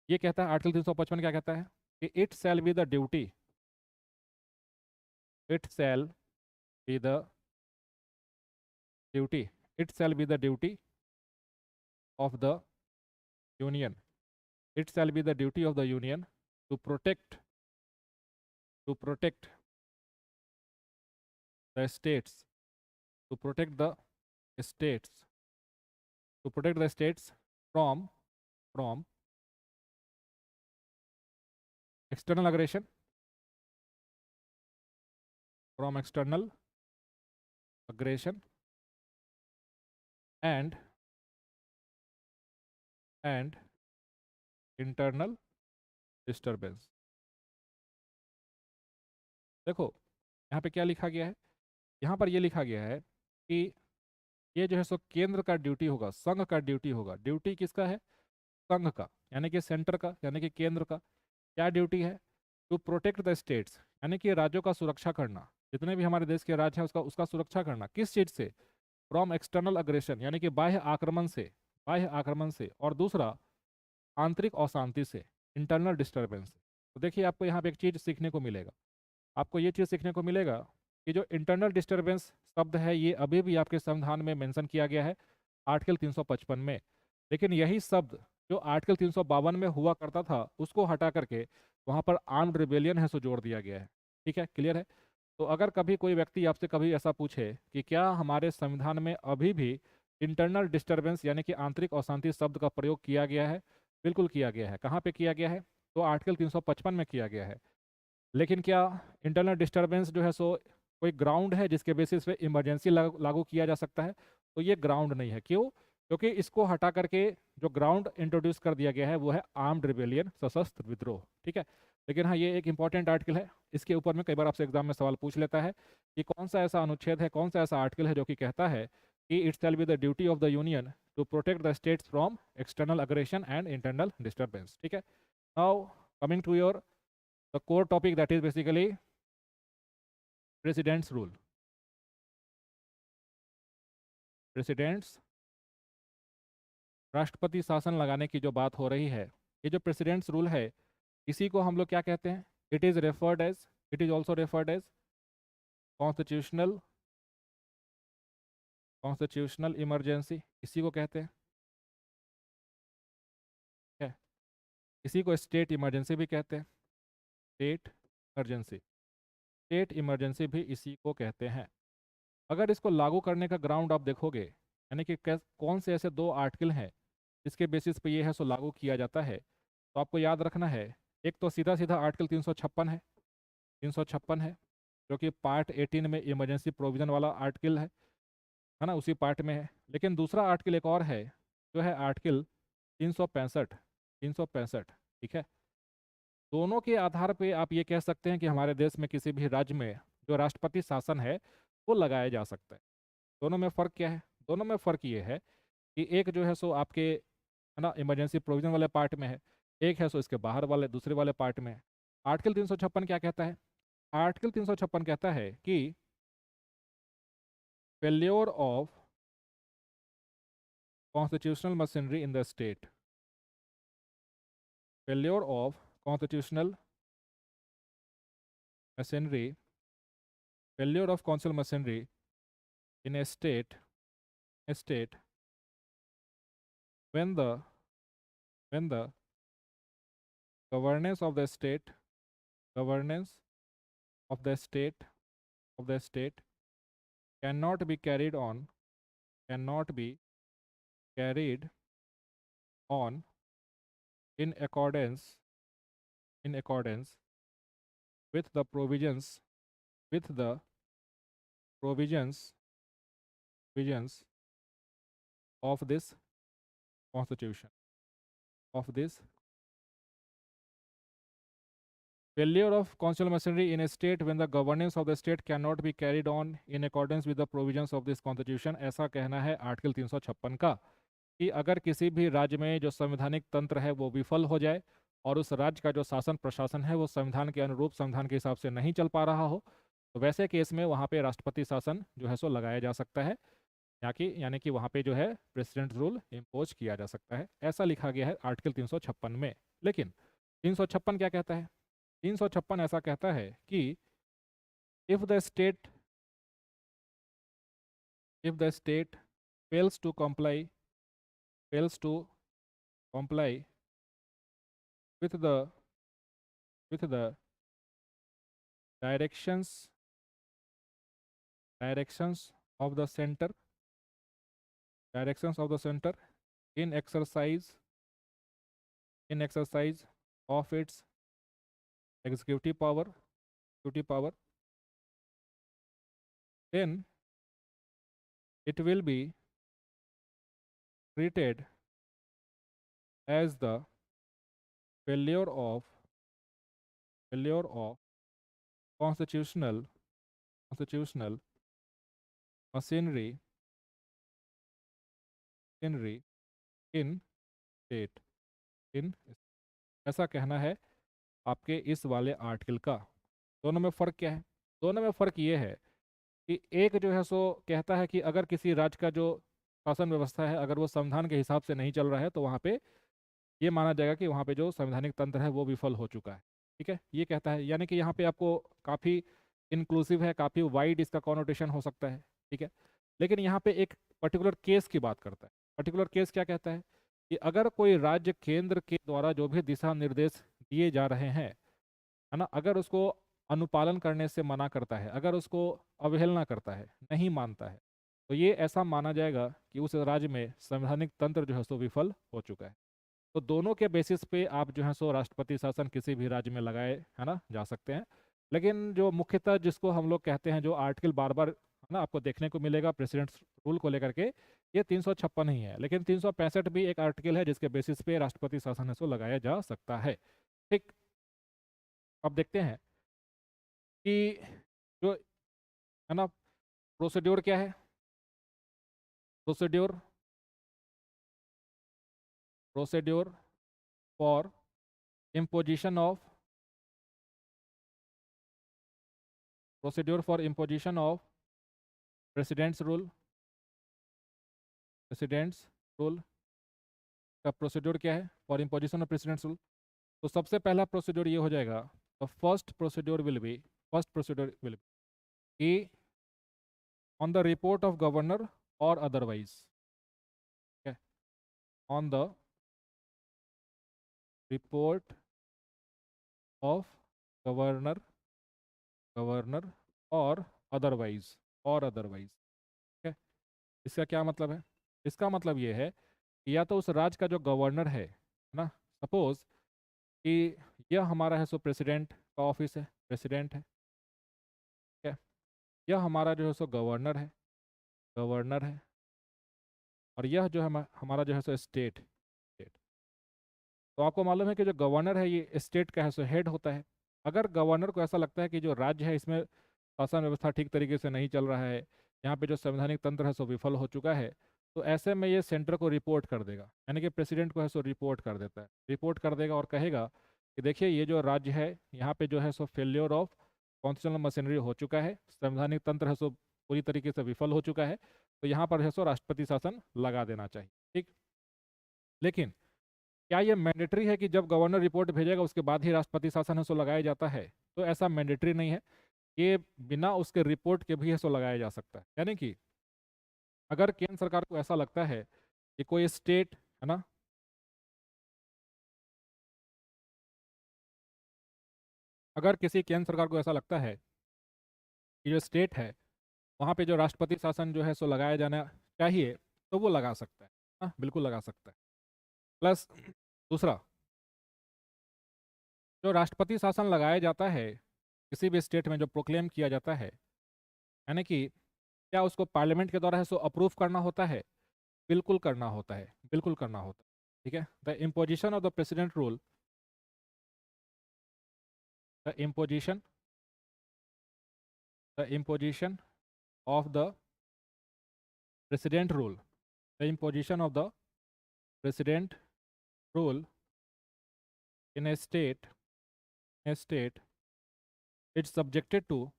Speaker 1: ये कहता है आर्टिकल 355 क्या कहता है कि it shall be the duty, it shall be the duty, it shall be the duty of the union, it shall be the duty of the union to protect the states, to protect the states, to protect the states from external aggression, from external aggression and internal disturbance। देखो यहाँ पे क्या लिखा गया है, यहाँ पर ये लिखा गया है कि ये जो है सो केंद्र का ड्यूटी होगा, संघ का ड्यूटी होगा। ड्यूटी किसका है? संघ का, यानी कि सेंटर का, यानी कि केंद्र का। क्या ड्यूटी है? टू प्रोटेक्ट द स्टेट्स, यानी कि राज्यों का सुरक्षा करना, जितने भी हमारे देश के राज्य हैं उसका उसका सुरक्षा करना। किस चीज से? फ्रॉम एक्सटर्नल अग्रेशन, यानी कि बाह्य आक्रमण से, बाह्य आक्रमण से। और दूसरा आंतरिक अशांति से, इंटरनल डिस्टर्बेंस से। तो देखिए आपको यहाँ पे एक चीज़ सीखने को मिलेगा, आपको ये चीज़ सीखने को मिलेगा कि जो इंटरनल डिस्टरबेंस शब्द है ये अभी भी आपके संविधान में मेंशन किया गया है आर्टिकल 355 में। लेकिन यही शब्द जो आर्टिकल 352 में हुआ करता था उसको हटा करके वहाँ पर आर्म्ड रिबेलियन है सो जोड़ दिया गया है। ठीक है, क्लियर है। तो अगर कभी कोई व्यक्ति आपसे कभी ऐसा पूछे कि क्या हमारे संविधान में अभी भी इंटरनल डिस्टरबेंस यानी कि आंतरिक अशांति शब्द का प्रयोग किया गया है, बिल्कुल किया गया है। कहाँ पे किया गया है? तो आर्टिकल 355 में किया गया है। लेकिन क्या इंटरनल डिस्टरबेंस जो है सो कोई ग्राउंड है जिसके बेसिस पे इमरजेंसी लागू किया जा सकता है? तो ये ग्राउंड नहीं है। क्यों? क्योंकि इसको हटा करके जो ग्राउंड इंट्रोड्यूस कर दिया गया है वो है आर्म्ड रिबेलियन, सशस्त्र विद्रोह। ठीक है। लेकिन हाँ, ये एक इंपॉर्टेंट आर्टिकल है, इसके ऊपर में कई बार आपसे एग्जाम में सवाल पूछ लेता है कि कौन सा ऐसा अनुच्छेद है, कौन सा ऐसा आर्टिकल है जो कि कहता है कि it shall be the duty of the union to protect the states from external aggression and internal disturbance. ठीक है। Now coming to your the core topic, that is basically president's rule. President's, राष्ट्रपति शासन लगाने की जो बात हो रही है, ये जो प्रेसिडेंट्स रूल है इसी को हम लोग क्या कहते हैं? It is also referred as constitutional constitutional emergency, इसी को कहते हैं। ठीक है। इसी को स्टेट इमरजेंसी भी कहते हैं। स्टेट इमरजेंसी भी इसी को कहते हैं। अगर इसको लागू करने का ग्राउंड आप देखोगे, यानी कि कौन से ऐसे दो आर्टिकल हैं जिसके बेसिस पे ये है सो लागू किया जाता है, तो आपको याद रखना है, एक तो सीधा सीधा आर्टिकल 356 है, 356 है जो कि पार्ट 18 में इमरजेंसी प्रोविजन वाला आर्टिकल है ना, उसी पार्ट में है। लेकिन दूसरा आर्टिकल एक और है जो है आर्टिकल 365। ठीक है। दोनों के आधार पे आप ये कह सकते हैं कि हमारे देश में किसी भी राज्य में जो राष्ट्रपति शासन है वो लगाया जा सकता है। दोनों में फ़र्क क्या है? दोनों में फ़र्क ये है कि एक जो है सो आपके है ना इमरजेंसी प्रोविजन वाले पार्ट में है, एक है सो इसके बाहर वाले दूसरे वाले पार्ट में है। आर्टिकल 356 क्या कहता है? आर्टिकल 356 कहता है कि failure of constitutional machinery in the state, failure of constitutional machinery, failure of constitutional machinery in a state when the governance of the state governance of the state cannot be carried on in accordance with the provisions of this constitution of this failure of constitutional machinery in a state when the governance of the state cannot be carried on in accordance with the provisions of this constitution। ऐसा कहना है article 356 का कि अगर किसी भी राज्य में जो संवैधानिक तंत्र है वो विफल हो जाए और उस राज्य का जो शासन प्रशासन है वो संविधान के अनुरूप संविधान के हिसाब से नहीं चल पा रहा हो, तो वैसे केस में वहाँ पे राष्ट्रपति शासन जो है सो लगाया जा सकता है, यानी कि वहाँ पे जो है प्रेसिडेंट रूल इम्पोज किया जा सकता है। ऐसा लिखा गया है आर्टिकल 356 में। लेकिन 356 क्या कहता है? 356 ऐसा कहता है कि if the state fails to comply with the directions of the center in exercise of its executive power, then it will be treated as the failure of constitutional machinery in state in ऐसा कहना है आपके इस वाले article का। दोनों में फ़र्क क्या है? दोनों में फ़र्क ये है कि एक जो है सो कहता है कि अगर किसी राज्य का जो शासन व्यवस्था है अगर वो संविधान के हिसाब से नहीं चल रहा है तो वहाँ पे ये माना जाएगा कि वहाँ पे जो संवैधानिक तंत्र है वो विफल हो चुका है। ठीक है, ये कहता है, यानी कि यहाँ पे आपको काफ़ी इंक्लूसिव है, काफ़ी वाइड इसका कॉनोटेशन हो सकता है। ठीक है, लेकिन यहाँ पे एक पर्टिकुलर केस की बात करता है। पर्टिकुलर केस क्या कहता है कि अगर कोई राज्य केंद्र के द्वारा जो भी दिशा निर्देश दिए जा रहे हैं, है ना, अगर उसको अनुपालन करने से मना करता है, अगर उसको अवहेलना करता है, नहीं मानता है, तो ये ऐसा माना जाएगा कि उस राज्य में संवैधानिक तंत्र जो है सो विफल हो चुका है। तो दोनों के बेसिस पे आप जो है सो राष्ट्रपति शासन किसी भी राज्य में लगाए, है ना, जा सकते हैं। लेकिन जो मुख्यतः जिसको हम लोग कहते हैं, जो आर्टिकल बार बार, है ना, आपको देखने को मिलेगा प्रेसिडेंट्स रूल को लेकर के, ये 356 ही है, लेकिन 365 भी एक आर्टिकल है जिसके बेसिस पे राष्ट्रपति शासन है सो लगाया जा सकता है। ठीक, अब देखते हैं कि जो, है ना, प्रोसीड्योर क्या है। Procedure procedure for imposition of procedure for imposition of president's rule. President's rule का प्रोसीड्योर क्या है for imposition of president's rule? तो सबसे पहला प्रोसीड्योर ये हो जाएगा, the first procedure will be, first procedure will be on the report of governor और otherwise, on the report of governor, governor और अदरवाइज, और अदरवाइज। ठीक है, इसका क्या मतलब है? इसका मतलब ये है कि या तो उस राज्य का जो गवर्नर है ना, सपोज कि यह हमारा है सो प्रेसिडेंट का ऑफिस है, प्रेसिडेंट है, ठीक है, यह हमारा जो है सो गवर्नर है, गवर्नर है, और यह जो है हमारा जो है सो स्टेट, स्टेट। तो आपको मालूम है कि जो गवर्नर है ये स्टेट का है सो हेड होता है। अगर गवर्नर को ऐसा लगता है कि जो राज्य है इसमें शासन व्यवस्था ठीक तरीके से नहीं चल रहा है, यहाँ पे जो संवैधानिक तंत्र है सो विफल हो चुका है, तो ऐसे में ये सेंटर को रिपोर्ट कर देगा, यानी कि प्रेसिडेंट को है सो रिपोर्ट कर देता है, रिपोर्ट कर देगा और कहेगा कि देखिए ये जो राज्य है यहाँ पे जो है सो फेल्योर ऑफ कॉन्स्टिट्यूशनल मशीनरी हो चुका है, संवैधानिक तंत्र है सो पूरी तरीके से विफल हो चुका है, तो यहाँ पर है सो राष्ट्रपति शासन लगा देना चाहिए। ठीक, लेकिन क्या ये मैंडेटरी है कि जब गवर्नर रिपोर्ट भेजेगा उसके बाद ही राष्ट्रपति शासन है सो लगाया जाता है? तो ऐसा मैंडेटरी नहीं है, ये बिना उसके रिपोर्ट के भी है सो लगाया जा सकता है। यानी कि अगर केंद्र सरकार को ऐसा लगता है कि कोई स्टेट, है ना, अगर किसी केंद्र सरकार को ऐसा लगता है कि जो स्टेट है वहाँ पे जो राष्ट्रपति शासन जो है सो लगाया जाना चाहिए, तो वो लगा सकता है। हाँ, बिल्कुल लगा सकता है। प्लस दूसरा, जो राष्ट्रपति शासन लगाया जाता है किसी भी स्टेट में, जो प्रोक्लेम किया जाता है, यानी कि क्या उसको पार्लियामेंट के द्वारा है सो अप्रूव करना होता है? बिल्कुल करना होता है, बिल्कुल करना होता है। ठीक है, the imposition of the president rule, the imposition, the imposition of the president rule, the imposition of the president rule in a state, it's subjected to,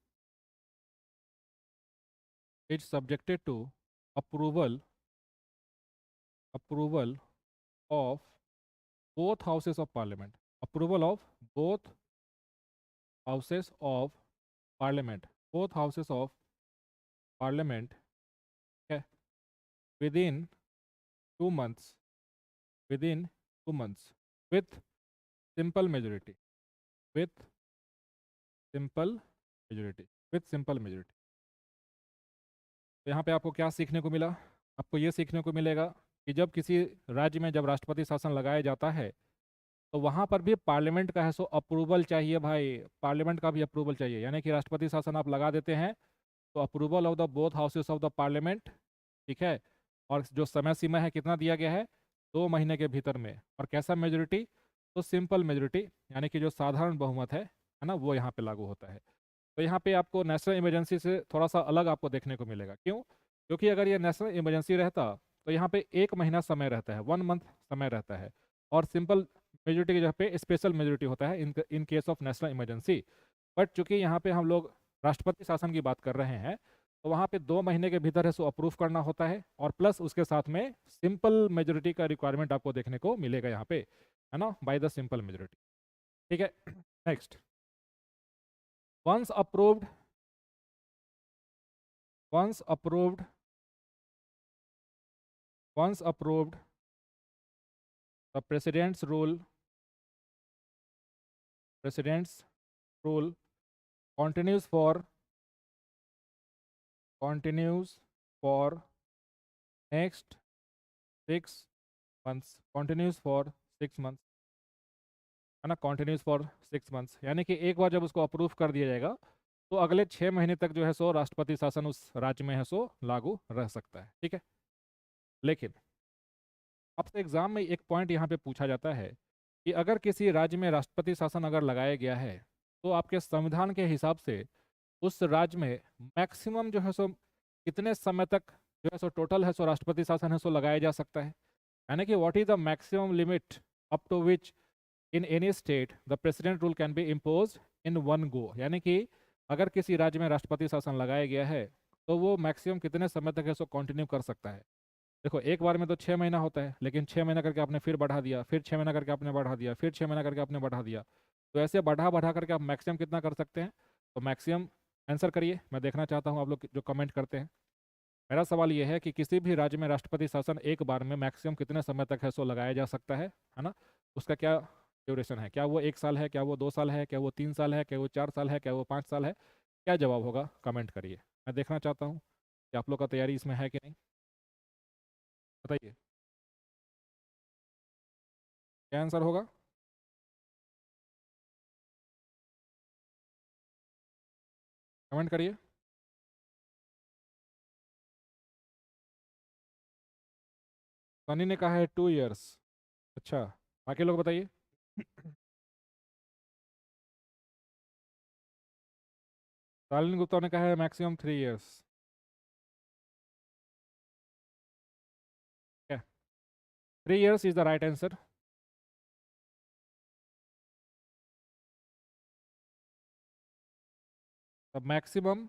Speaker 1: it's subjected to approval, approval of both houses of parliament, approval of both houses of parliament, both houses of parliament, okay, within 2 months, within 2 months, with simple majority, with simple majority, with simple majority। तो यहाँ पे आपको क्या सीखने को मिला? आपको ये सीखने को मिलेगा कि जब किसी राज्य में जब राष्ट्रपति शासन लगाया जाता है तो वहाँ पर भी पार्लियामेंट का है सो अप्रूवल चाहिए भाई, पार्लियामेंट का भी अप्रूवल चाहिए। यानी कि राष्ट्रपति शासन आप लगा देते हैं तो approval of the both houses of the parliament, ठीक है, और जो समय सीमा है कितना दिया गया है, 2 महीने के भीतर में, और कैसा मेजोरिटी? तो सिंपल मेजोरिटी, यानी कि जो साधारण बहुमत है ना, वो यहाँ पे लागू होता है। तो यहाँ पे आपको नेशनल इमरजेंसी से थोड़ा सा अलग आपको देखने को मिलेगा। क्यों? क्योंकि अगर ये नेशनल इमरजेंसी रहता तो यहाँ पे 1 महीना समय रहता है, 1 मंथ समय रहता है, और सिंपल मेजोरिटी की जगह पे स्पेशल मेजोरिटी होता है in case of national emergency. But चूंकि यहाँ पे हम लोग राष्ट्रपति शासन की बात कर रहे हैं, तो वहाँ पे 2 महीने के भीतर है सो अप्रूव करना होता है, और प्लस उसके साथ में सिंपल मेजोरिटी का रिक्वायरमेंट आपको देखने को मिलेगा यहाँ पे, है ना, बाय द सिंपल मेजोरिटी। ठीक है, next, once approved once approved once approved the president's rule continues for next 6 months, continues for 6 months, है ना, continues for 6 months, यानी कि एक बार जब उसको अप्रूव कर दिया जाएगा तो अगले 6 महीने तक जो है सो राष्ट्रपति शासन उस राज्य में है सो लागू रह सकता है। ठीक है, लेकिन आपसे एग्जाम में एक पॉइंट यहाँ पे पूछा जाता है कि अगर किसी राज्य में राष्ट्रपति शासन अगर लगाया गया है तो आपके संविधान के हिसाब से उस राज्य में मैक्सिमम जो है सो कितने समय तक जो है सो टोटल है सो राष्ट्रपति शासन है सो लगाया जा सकता है, यानी कि what is the maximum limit up to which in any state the president rule can be impose in one go, यानी कि अगर किसी राज्य में राष्ट्रपति शासन लगाया गया है तो वो मैक्सिमम कितने समय तक है सो कंटिन्यू कर सकता है। देखो एक बार में तो 6 महीना होता है, लेकिन 6 महीना करके आपने फिर बढ़ा दिया, फिर 6 महीना करके आपने बढ़ा दिया, फिर 6 महीना करके आपने बढ़ा दिया, तो ऐसे बढ़ा बढ़ा करके आप मैक्सिमम कितना कर सकते हैं। तो मैक्सिमम आंसर करिए, मैं देखना चाहता हूँ आप लोग जो कमेंट करते हैं। मेरा सवाल ये है कि किसी भी राज्य में राष्ट्रपति शासन एक बार में मैक्सिमम कितने समय तक है सो लगाया जा सकता है ना, उसका क्या ड्यूरेशन है, क्या वो 1 साल है, क्या वो 2 साल है, क्या वो 3 साल है, क्या वो 4 साल है, क्या वो 5 साल है, क्या जवाब होगा कमेंट करिए। मैं देखना चाहता हूँ कि आप लोग का तैयारी इसमें है कि नहीं, बताइए क्या आंसर होगा। कमेंट करिए। सनी ने कहा है 2 years। अच्छा, बाकी लोग बताइए। शालिनी गुप्ता ने कहा है मैक्सिमम 3 years। क्या 3 years is the right answer. The maximum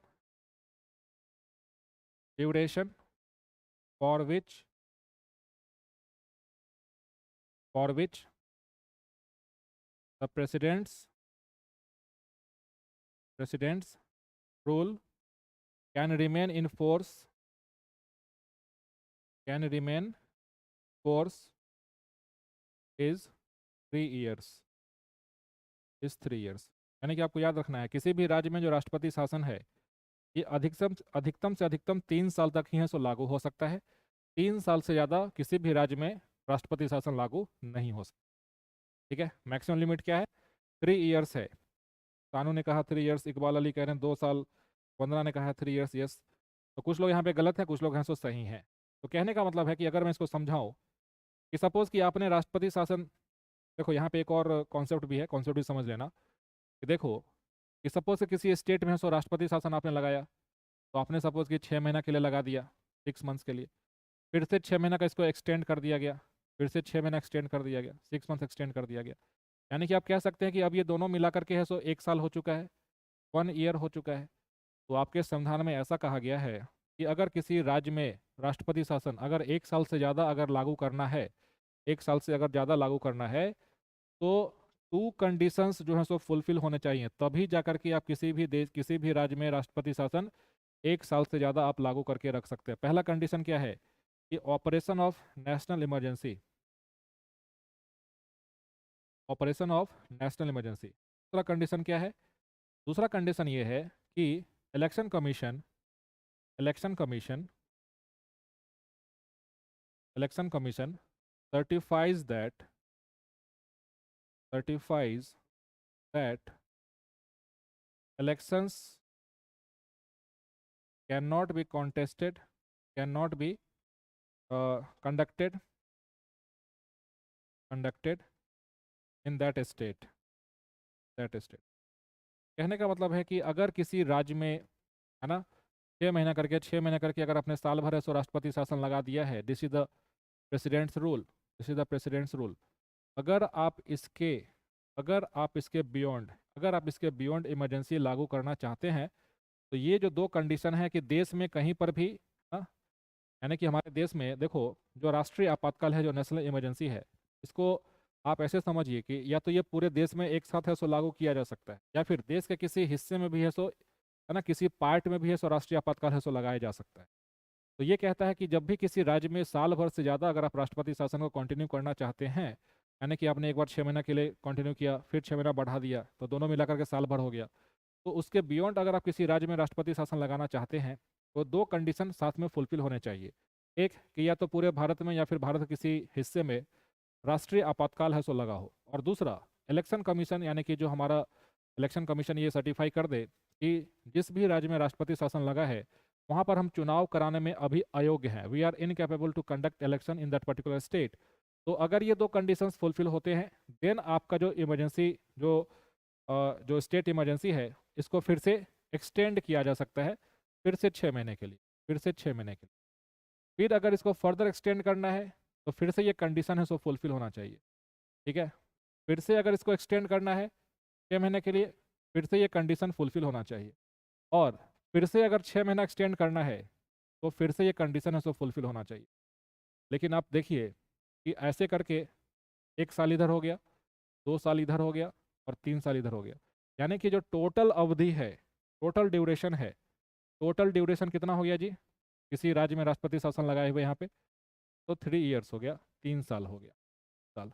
Speaker 1: duration for which the presidents rule can remain in force is 3 years। यानी कि आपको याद रखना है किसी भी राज्य में जो राष्ट्रपति शासन है ये अधिकतम अधिकतम से अधिकतम 3 साल तक ही है सो लागू हो सकता है। 3 साल से ज़्यादा किसी भी राज्य में राष्ट्रपति शासन लागू नहीं हो सकता। ठीक है, मैक्सिमम लिमिट क्या है, 3 years है। सानू ने कहा 3 years, इकबाल अली कह रहे हैं 2 साल, वंदना ने कहा है 3 years। यस, तो कुछ लोग यहाँ पे गलत है, कुछ लोग हैं सो सही हैं। तो कहने का मतलब है कि अगर मैं इसको समझाऊँ कि सपोज कि आपने राष्ट्रपति शासन, देखो यहाँ पे एक और कॉन्सेप्ट भी है, कॉन्सेप्ट भी समझ लेना कि देखो कि सपोज कि किसी स्टेट में है सो राष्ट्रपति शासन आपने लगाया, तो आपने सपोज कि 6 महीना के लिए लगा दिया, 6 months के लिए, फिर से 6 महीना का इसको एक्सटेंड कर दिया गया, फिर से 6 महीना एक्सटेंड कर दिया गया, 6 months एक्सटेंड कर दिया गया, यानी कि आप कह सकते हैं कि अब ये दोनों मिला करके है सो 1 साल हो चुका है, 1 year हो चुका है। तो आपके संविधान में ऐसा कहा गया है कि अगर किसी राज्य में राष्ट्रपति शासन अगर 1 साल से ज़्यादा अगर लागू करना है, 1 साल से अगर ज़्यादा लागू करना है, तो 2 कंडीशंस जो है सो फुलफिल होने चाहिए, तभी जाकर के आप किसी भी देश किसी भी राज्य में राष्ट्रपति शासन 1 साल से ज़्यादा आप लागू करके रख सकते हैं। पहला कंडीशन क्या है कि operation of national emergency, operation of national emergency. दूसरा कंडीशन क्या है, दूसरा कंडीशन ये है कि election commission election commission election commission certifies that certifies that elections cannot be contested, cannot be conducted in that state। कहने का मतलब है कि अगर किसी राज्य में, है ना, 6 महीना करके अगर अपने साल भर है सो राष्ट्रपति शासन लगा दिया है, this is the presidents rule. अगर आप इसके बियॉन्ड इमरजेंसी लागू करना चाहते हैं, तो ये जो 2 कंडीशन है कि देश में कहीं पर भी, हाँ, यानी कि हमारे देश में देखो जो राष्ट्रीय आपातकाल है, जो नेशनल इमरजेंसी है, इसको आप ऐसे समझिए कि या तो ये पूरे देश में एक साथ है सो लागू किया जा सकता है, या फिर देश के किसी हिस्से में भी है सो, है ना, किसी पार्ट में भी है सो राष्ट्रीय आपातकाल है सो लगाया जा सकता है। तो ये कहता है कि जब भी किसी राज्य में साल भर से ज़्यादा अगर आप राष्ट्रपति शासन को कंटिन्यू करना चाहते हैं, यानी कि आपने एक बार 6 महीना के लिए कंटिन्यू किया, फिर 6 महीना बढ़ा दिया, तो दोनों मिलाकर के साल भर हो गया, तो उसके बियॉन्ड अगर आप किसी राज्य में राष्ट्रपति शासन लगाना चाहते हैं, तो दो कंडीशन साथ में फुलफिल होने चाहिए। एक कि या तो पूरे भारत में या फिर भारत के किसी हिस्से में राष्ट्रीय आपातकाल है सो लगा हो, और दूसरा इलेक्शन कमीशन, यानी कि जो हमारा इलेक्शन कमीशन ये सर्टिफाई कर दे कि जिस भी राज्य में राष्ट्रपति शासन लगा है वहाँ पर हम चुनाव कराने में अभी अयोग्य हैं, we are incapable to conduct election in that particular state. तो अगर ये दो कंडीशंस फुलफिल होते हैं, देन आपका जो इमरजेंसी जो स्टेट इमरजेंसी है इसको फिर से एक्सटेंड किया जा सकता है, फिर से 6 महीने के लिए, फिर से 6 महीने के लिए। फिर अगर इसको फर्दर एक्सटेंड करना है तो फिर से ये कंडीशन है सो फुलफिल होना चाहिए, ठीक है। फिर से अगर इसको एक्सटेंड करना है 6 महीने के लिए, फिर से ये कंडीशन फुलफिल होना चाहिए, और फिर से अगर 6 महीना एक्सटेंड करना है तो फिर से ये कंडीशन है सो फुलफिल होना चाहिए। लेकिन आप देखिए कि ऐसे करके 1 साल इधर हो गया, 2 साल इधर हो गया, और 3 साल इधर हो गया, यानी कि जो टोटल अवधि है, टोटल ड्यूरेशन है, टोटल ड्यूरेशन कितना हो गया जी किसी राज्य में राष्ट्रपति शासन लगाए हुए यहाँ पे, तो 3 ईयर्स हो गया, 3 साल हो गया, साल।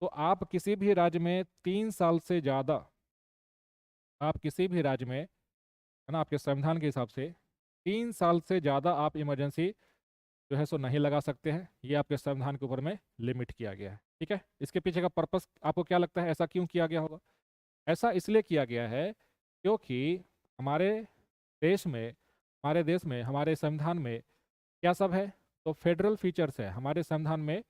Speaker 1: तो आप किसी भी राज्य में 3 साल से ज़्यादा, आप किसी भी राज्य में, है ना, आपके संविधान के हिसाब से 3 साल से ज़्यादा आप इमरजेंसी जो है सो नहीं लगा सकते हैं, ये आपके संविधान के ऊपर में लिमिट किया गया है, ठीक है। इसके पीछे का पर्पस आपको क्या लगता है, ऐसा क्यों किया गया होगा? ऐसा इसलिए किया गया है क्योंकि हमारे देश में, हमारे संविधान में क्या सब है, तो फेडरल फीचर्स है, हमारे संविधान में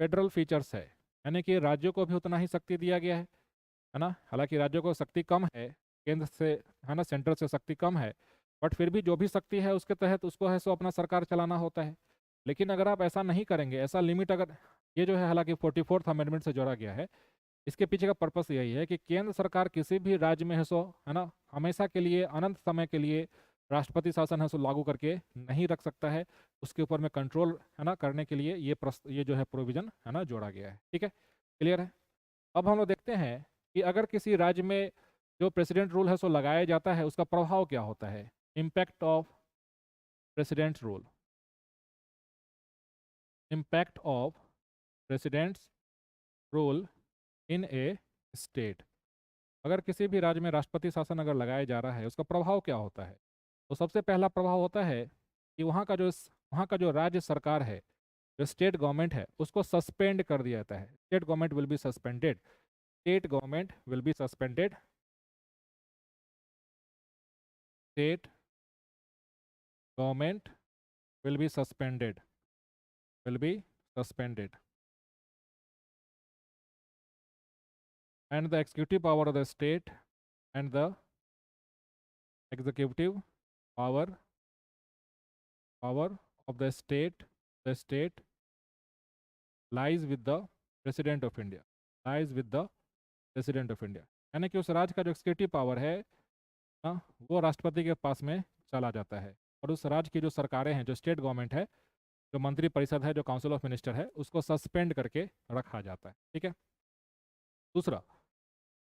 Speaker 1: फेडरल फीचर्स है, यानी कि राज्यों को भी उतना ही शक्ति दिया गया है ना। हालांकि राज्यों को शक्ति कम है केंद्र से, है ना, सेंट्रल से शक्ति कम है, बट फिर भी जो भी शक्ति है उसके तहत उसको है सो अपना सरकार चलाना होता है। लेकिन अगर आप ऐसा नहीं करेंगे, ऐसा लिमिट अगर, ये जो है हालांकि 44th अमेंडमेंट से जोड़ा गया है, इसके पीछे का पर्पस यही है कि केंद्र सरकार किसी भी राज्य में है सो, है ना, हमेशा के लिए, अनंत समय के लिए राष्ट्रपति शासन है सो लागू करके नहीं रख सकता है, उसके ऊपर में कंट्रोल, है ना, करने के लिए ये जो है प्रोविजन, है ना, जोड़ा गया है, ठीक है। क्लियर है? अब हम लोग देखते हैं कि अगर किसी राज्य में जो प्रेसिडेंट रूल है सो लगाया जाता है, उसका प्रभाव क्या होता है, impact of president rule, impact of president's rule in A state. अगर किसी भी राज्य में राष्ट्रपति शासन अगर लगाया जा रहा है, उसका प्रभाव क्या होता है? तो सबसे पहला प्रभाव होता है कि वहाँ का जो राज्य सरकार है, जो स्टेट गवर्नमेंट है, उसको सस्पेंड कर दिया जाता है। State government will be suspended, state government will be suspended, state government will be suspended, will be suspended, and the executive power of the state and the executive power of the state lies with the president of India, lies with the president of India। यानी कि उस राज्य का जो executive power है ना, वो राष्ट्रपति के पास में चला जाता है, और उस राज्य की जो सरकारें हैं, जो स्टेट गवर्नमेंट है, जो मंत्री परिषद है, जो काउंसिल ऑफ मिनिस्टर है, उसको सस्पेंड करके रखा जाता है, ठीक है। दूसरा,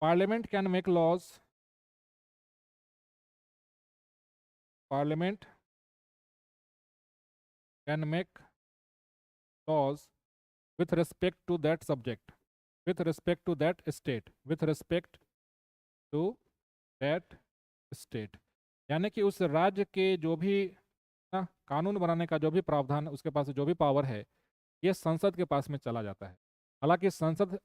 Speaker 1: parliament can make laws, parliament can make laws with respect to that subject, with respect to that state, with respect to that state। यानी कि उस राज्य के जो भी ना कानून बनाने का जो भी प्रावधान, उसके पास जो भी पावर है, ये संसद के पास में चला जाता है। हालांकि संसद,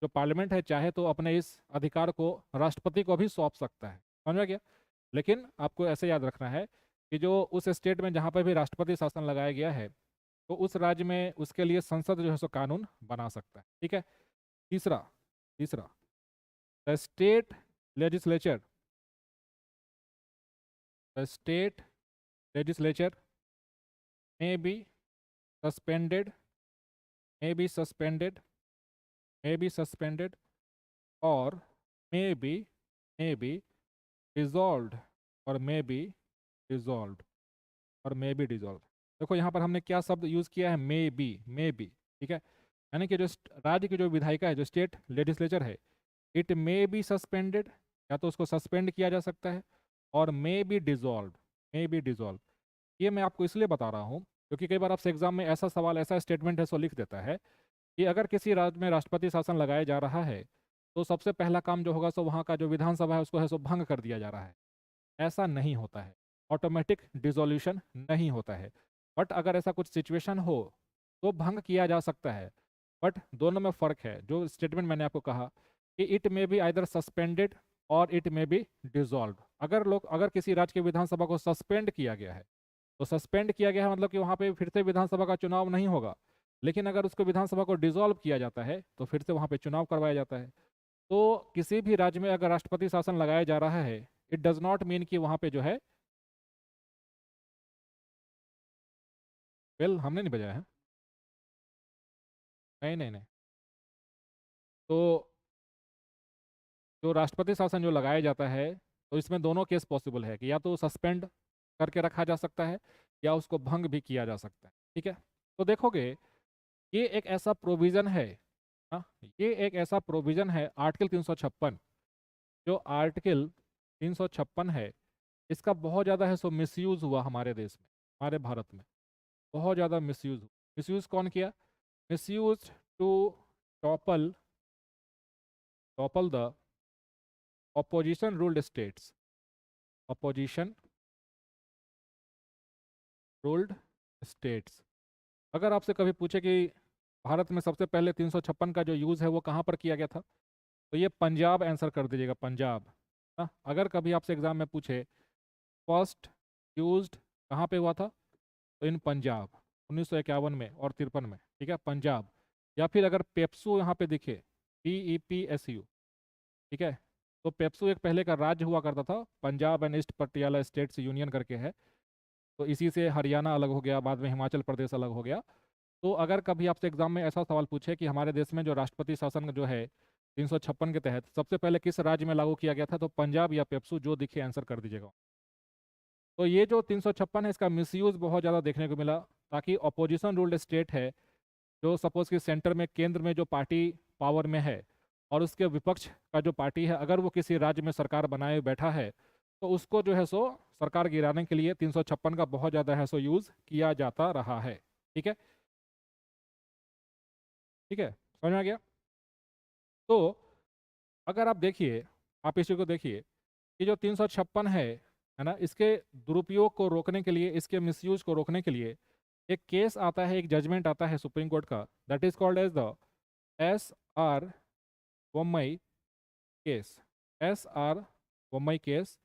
Speaker 1: जो पार्लियामेंट है, चाहे तो अपने इस अधिकार को राष्ट्रपति को भी सौंप सकता है, समझ में गया। लेकिन आपको ऐसे याद रखना है कि जो उस स्टेट में जहाँ पर भी राष्ट्रपति शासन लगाया गया है, तो उस राज्य में उसके लिए संसद जो है सो कानून बना सकता है, ठीक है। तीसरा, तीसरा, the state legislature, the state legislature may be suspended, may be suspended, may be suspended, or may be dissolved, और may be dissolved, और may be dissolved। देखो यहाँ पर हमने क्या शब्द यूज किया है, मे बी, ठीक है। यानी कि जो राज्य की जो विधायिका है, जो स्टेट लेजिस्लेचर है, इट मे बी सस्पेंडेड, या तो उसको सस्पेंड किया जा सकता है, और may be dissolve, may be dissolve. ये मैं आपको इसलिए बता रहा हूँ क्योंकि कई बार आपसे एग्जाम में ऐसा सवाल, ऐसा स्टेटमेंट है सो लिख देता है कि अगर किसी राज्य में राष्ट्रपति शासन लगाया जा रहा है तो सबसे पहला काम जो होगा सो वहाँ का जो विधानसभा है उसको है सो भंग कर दिया जा रहा है। ऐसा नहीं होता है, ऑटोमेटिक डिसोल्यूशन नहीं होता है। बट अगर ऐसा कुछ सिचुएशन हो तो भंग किया जा सकता है। बट दोनों में फ़र्क है। जो स्टेटमेंट मैंने आपको कहा कि it may be either suspended और इट मे बी डिसॉल्व। अगर किसी राज्य की विधानसभा को सस्पेंड किया गया है तो सस्पेंड किया गया है मतलब कि वहाँ पे फिर से विधानसभा का चुनाव नहीं होगा। लेकिन अगर उसको विधानसभा को डिसॉल्व किया जाता है तो फिर से वहाँ पे चुनाव करवाया जाता है। तो किसी भी राज्य में अगर राष्ट्रपति शासन लगाया जा रहा है, इट डज नॉट मीन कि वहाँ पे जो है, बेल हमने नहीं बजाया है, नहीं नहीं नहीं। तो जो राष्ट्रपति शासन जो लगाया जाता है तो इसमें दोनों केस पॉसिबल है कि या तो सस्पेंड करके रखा जा सकता है या उसको भंग भी किया जा सकता है। ठीक है, तो देखोगे ये एक ऐसा प्रोविज़न है, हाँ, ये एक ऐसा प्रोविज़न है आर्टिकल 356। जो आर्टिकल 356 है इसका बहुत ज़्यादा है सो मिसयूज़ हुआ हमारे देश में, हमारे भारत में बहुत ज़्यादा मिसयूज़ हुआ। मिसयूज़ कौन किया? Misuse to topple topple the opposition ruled states, opposition ruled states. अगर आपसे कभी पूछे कि भारत में सबसे पहले 356 का जो यूज़ है वो कहाँ पर किया गया था, तो ये पंजाब आंसर कर दीजिएगा, पंजाब। हाँ, अगर कभी आपसे एग्जाम में पूछे फर्स्ट यूज्ड कहाँ पे हुआ था, तो इन पंजाब 1951 में और 53 में। ठीक है, पंजाब। या फिर अगर पेप्सू यहाँ पे दिखे, PEPSU, ठीक है, तो पेप्सू एक पहले का राज्य हुआ करता था, Punjab and east Patiala states union करके है। तो इसी से हरियाणा अलग हो गया, बाद में हिमाचल प्रदेश अलग हो गया। तो अगर कभी आपसे एग्जाम में ऐसा सवाल पूछे कि हमारे देश में जो राष्ट्रपति शासन जो है 356 के तहत सबसे पहले किस राज्य में लागू किया गया था, तो पंजाब या पेप्सू जो दिखे आंसर कर दीजिएगा। तो ये जो 356 है इसका मिसयूज बहुत ज़्यादा देखने को मिला, ताकि अपोजिशन रूल्ड स्टेट है, जो सपोज कि सेंटर में, केंद्र में जो पार्टी पावर में है और उसके विपक्ष का जो पार्टी है, अगर वो किसी राज्य में सरकार बनाए बैठा है तो उसको जो है सो सरकार गिराने के लिए 356 का बहुत ज़्यादा है सो यूज़ किया जाता रहा है। ठीक है, ठीक है, समझ में आ गया? तो अगर आप देखिए, आप इसी को देखिए कि जो 356 है ना, इसके दुरुपयोग को रोकने के लिए, इसके मिसयूज को रोकने के लिए एक केस आता है, एक जजमेंट आता है सुप्रीम कोर्ट का, that is called as the SR Bommai case, SR Bommai case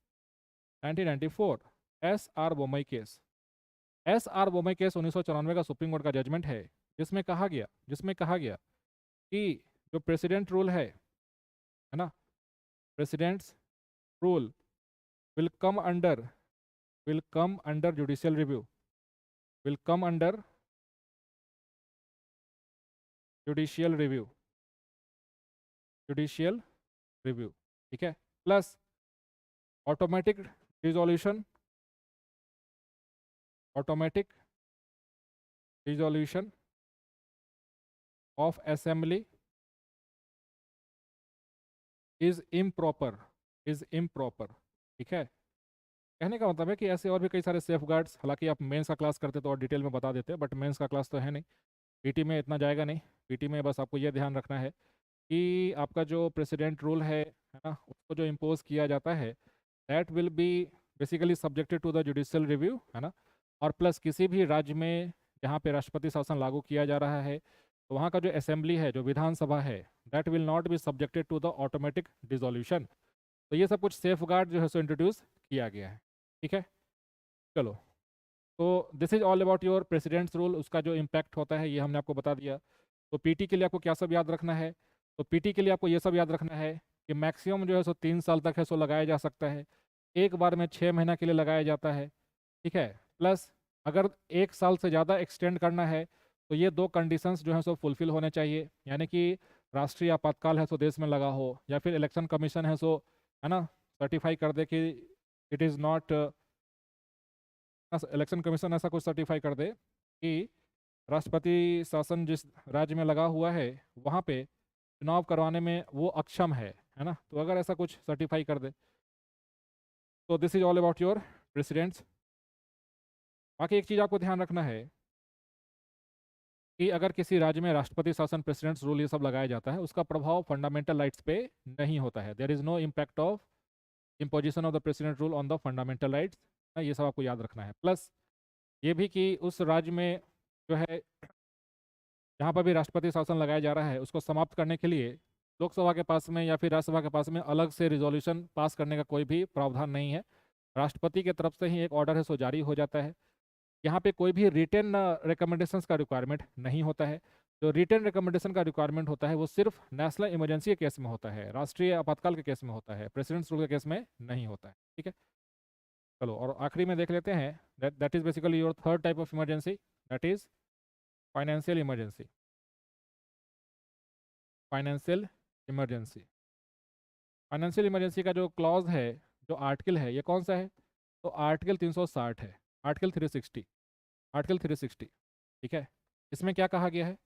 Speaker 1: 1994। SR Bommai case, SR Bommai case 1994 का सुप्रीम कोर्ट का जजमेंट है, जिसमें कहा गया कि जो प्रेसिडेंट रूल है ना, presidents rule will come under will come under judicial review, will come under judicial review, judicial review। ठीक है, plus automatic resolution, automatic resolution of assembly is improper, is improper. ठीक है, कहने का मतलब है कि ऐसे और भी कई सारे सेफ गार्ड्स, हालांकि आप मेंस का क्लास करते तो और डिटेल में बता देते, बट मेंस का क्लास तो है नहीं, पीटी में इतना जाएगा नहीं। पीटी में बस आपको ये ध्यान रखना है कि आपका जो प्रेसिडेंट रूल है ना, उसको जो इम्पोज किया जाता है that will be basically subjected to the judicial review, है ना। और प्लस किसी भी राज्य में जहाँ पे राष्ट्रपति शासन लागू किया जा रहा है तो वहाँ का जो असेंबली है, जो विधानसभा है, that will not be subjected to the automatic dissolution. तो ये सब कुछ सेफ गार्ड जो है सो इंट्रोड्यूस किया गया है। ठीक है, चलो, तो this is all about your presidents rule, उसका जो इम्पैक्ट होता है ये हमने आपको बता दिया। तो पीटी के लिए आपको क्या सब याद रखना है, तो पीटी के लिए आपको ये सब याद रखना है कि मैक्सिमम जो है सो 3 साल तक है सो लगाया जा सकता है, एक बार में 6 महीना के लिए लगाया जाता है। ठीक है, प्लस अगर 1 साल से ज़्यादा एक्सटेंड करना है तो ये 2 कंडीशंस जो है सो फुलफिल होने चाहिए, यानी कि राष्ट्रीय आपातकाल है सो देश में लगा हो, या फिर इलेक्शन कमीशन है सो, है ना, सर्टिफाई कर दे कि it is not, election commission ऐसा कुछ सर्टिफाई कर दे कि राष्ट्रपति शासन जिस राज्य में लगा हुआ है वहाँ पे चुनाव करवाने में वो अक्षम है ना। तो अगर ऐसा कुछ सर्टिफाई कर दे तो this is all about your president's. बाकी एक चीज़ आपको ध्यान रखना है कि अगर किसी राज्य में राष्ट्रपति शासन, प्रेसिडेंट्स रूल ये सब लगाया जाता है, उसका प्रभाव फंडामेंटल राइट्स पे नहीं होता है। There is no impact of imposition of the president rule on the fundamental rights. ये सब आपको याद रखना है। प्लस ये भी कि उस राज्य में जो है जहाँ पर भी राष्ट्रपति शासन लगाया जा रहा है उसको समाप्त करने के लिए लोकसभा के पास में या फिर राज्यसभा के पास में अलग से रिजोल्यूशन पास करने का कोई भी प्रावधान नहीं है। राष्ट्रपति की तरफ से ही एक ऑर्डर है सो जारी हो जाता है। यहाँ पे कोई भी रिटन रिकमेंडेशंस का रिक्वायरमेंट नहीं होता है। जो रिटन रिकमेंडेशन का रिक्वायरमेंट होता है वो सिर्फ नेशनल इमरजेंसी के केस में होता है, राष्ट्रीय आपातकाल के केस में होता है, प्रेसिडेंट्स रूल के केस में नहीं होता है। ठीक है, चलो और आखिरी में देख लेते हैं that is basically your third type of emergency, that is financial emergency. Financial emergency, financial emergency का जो क्लॉज है, जो आर्टिकल है, ये कौन सा है? तो आर्टिकल 360 है, आर्टिकल 360, आर्टिकल 360। ठीक है, इसमें क्या कहा गया है?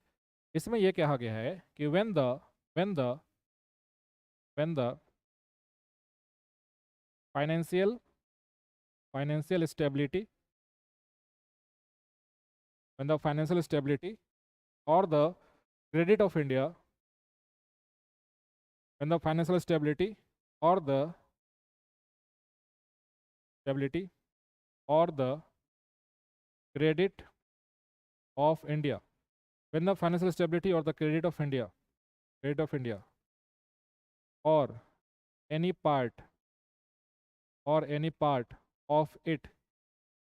Speaker 1: इसमें यह कहा गया है कि when the financial stability, when the financial stability or the credit of India, when the financial stability or the stability or the credit of India, when the financial stability or the credit of India or any part of it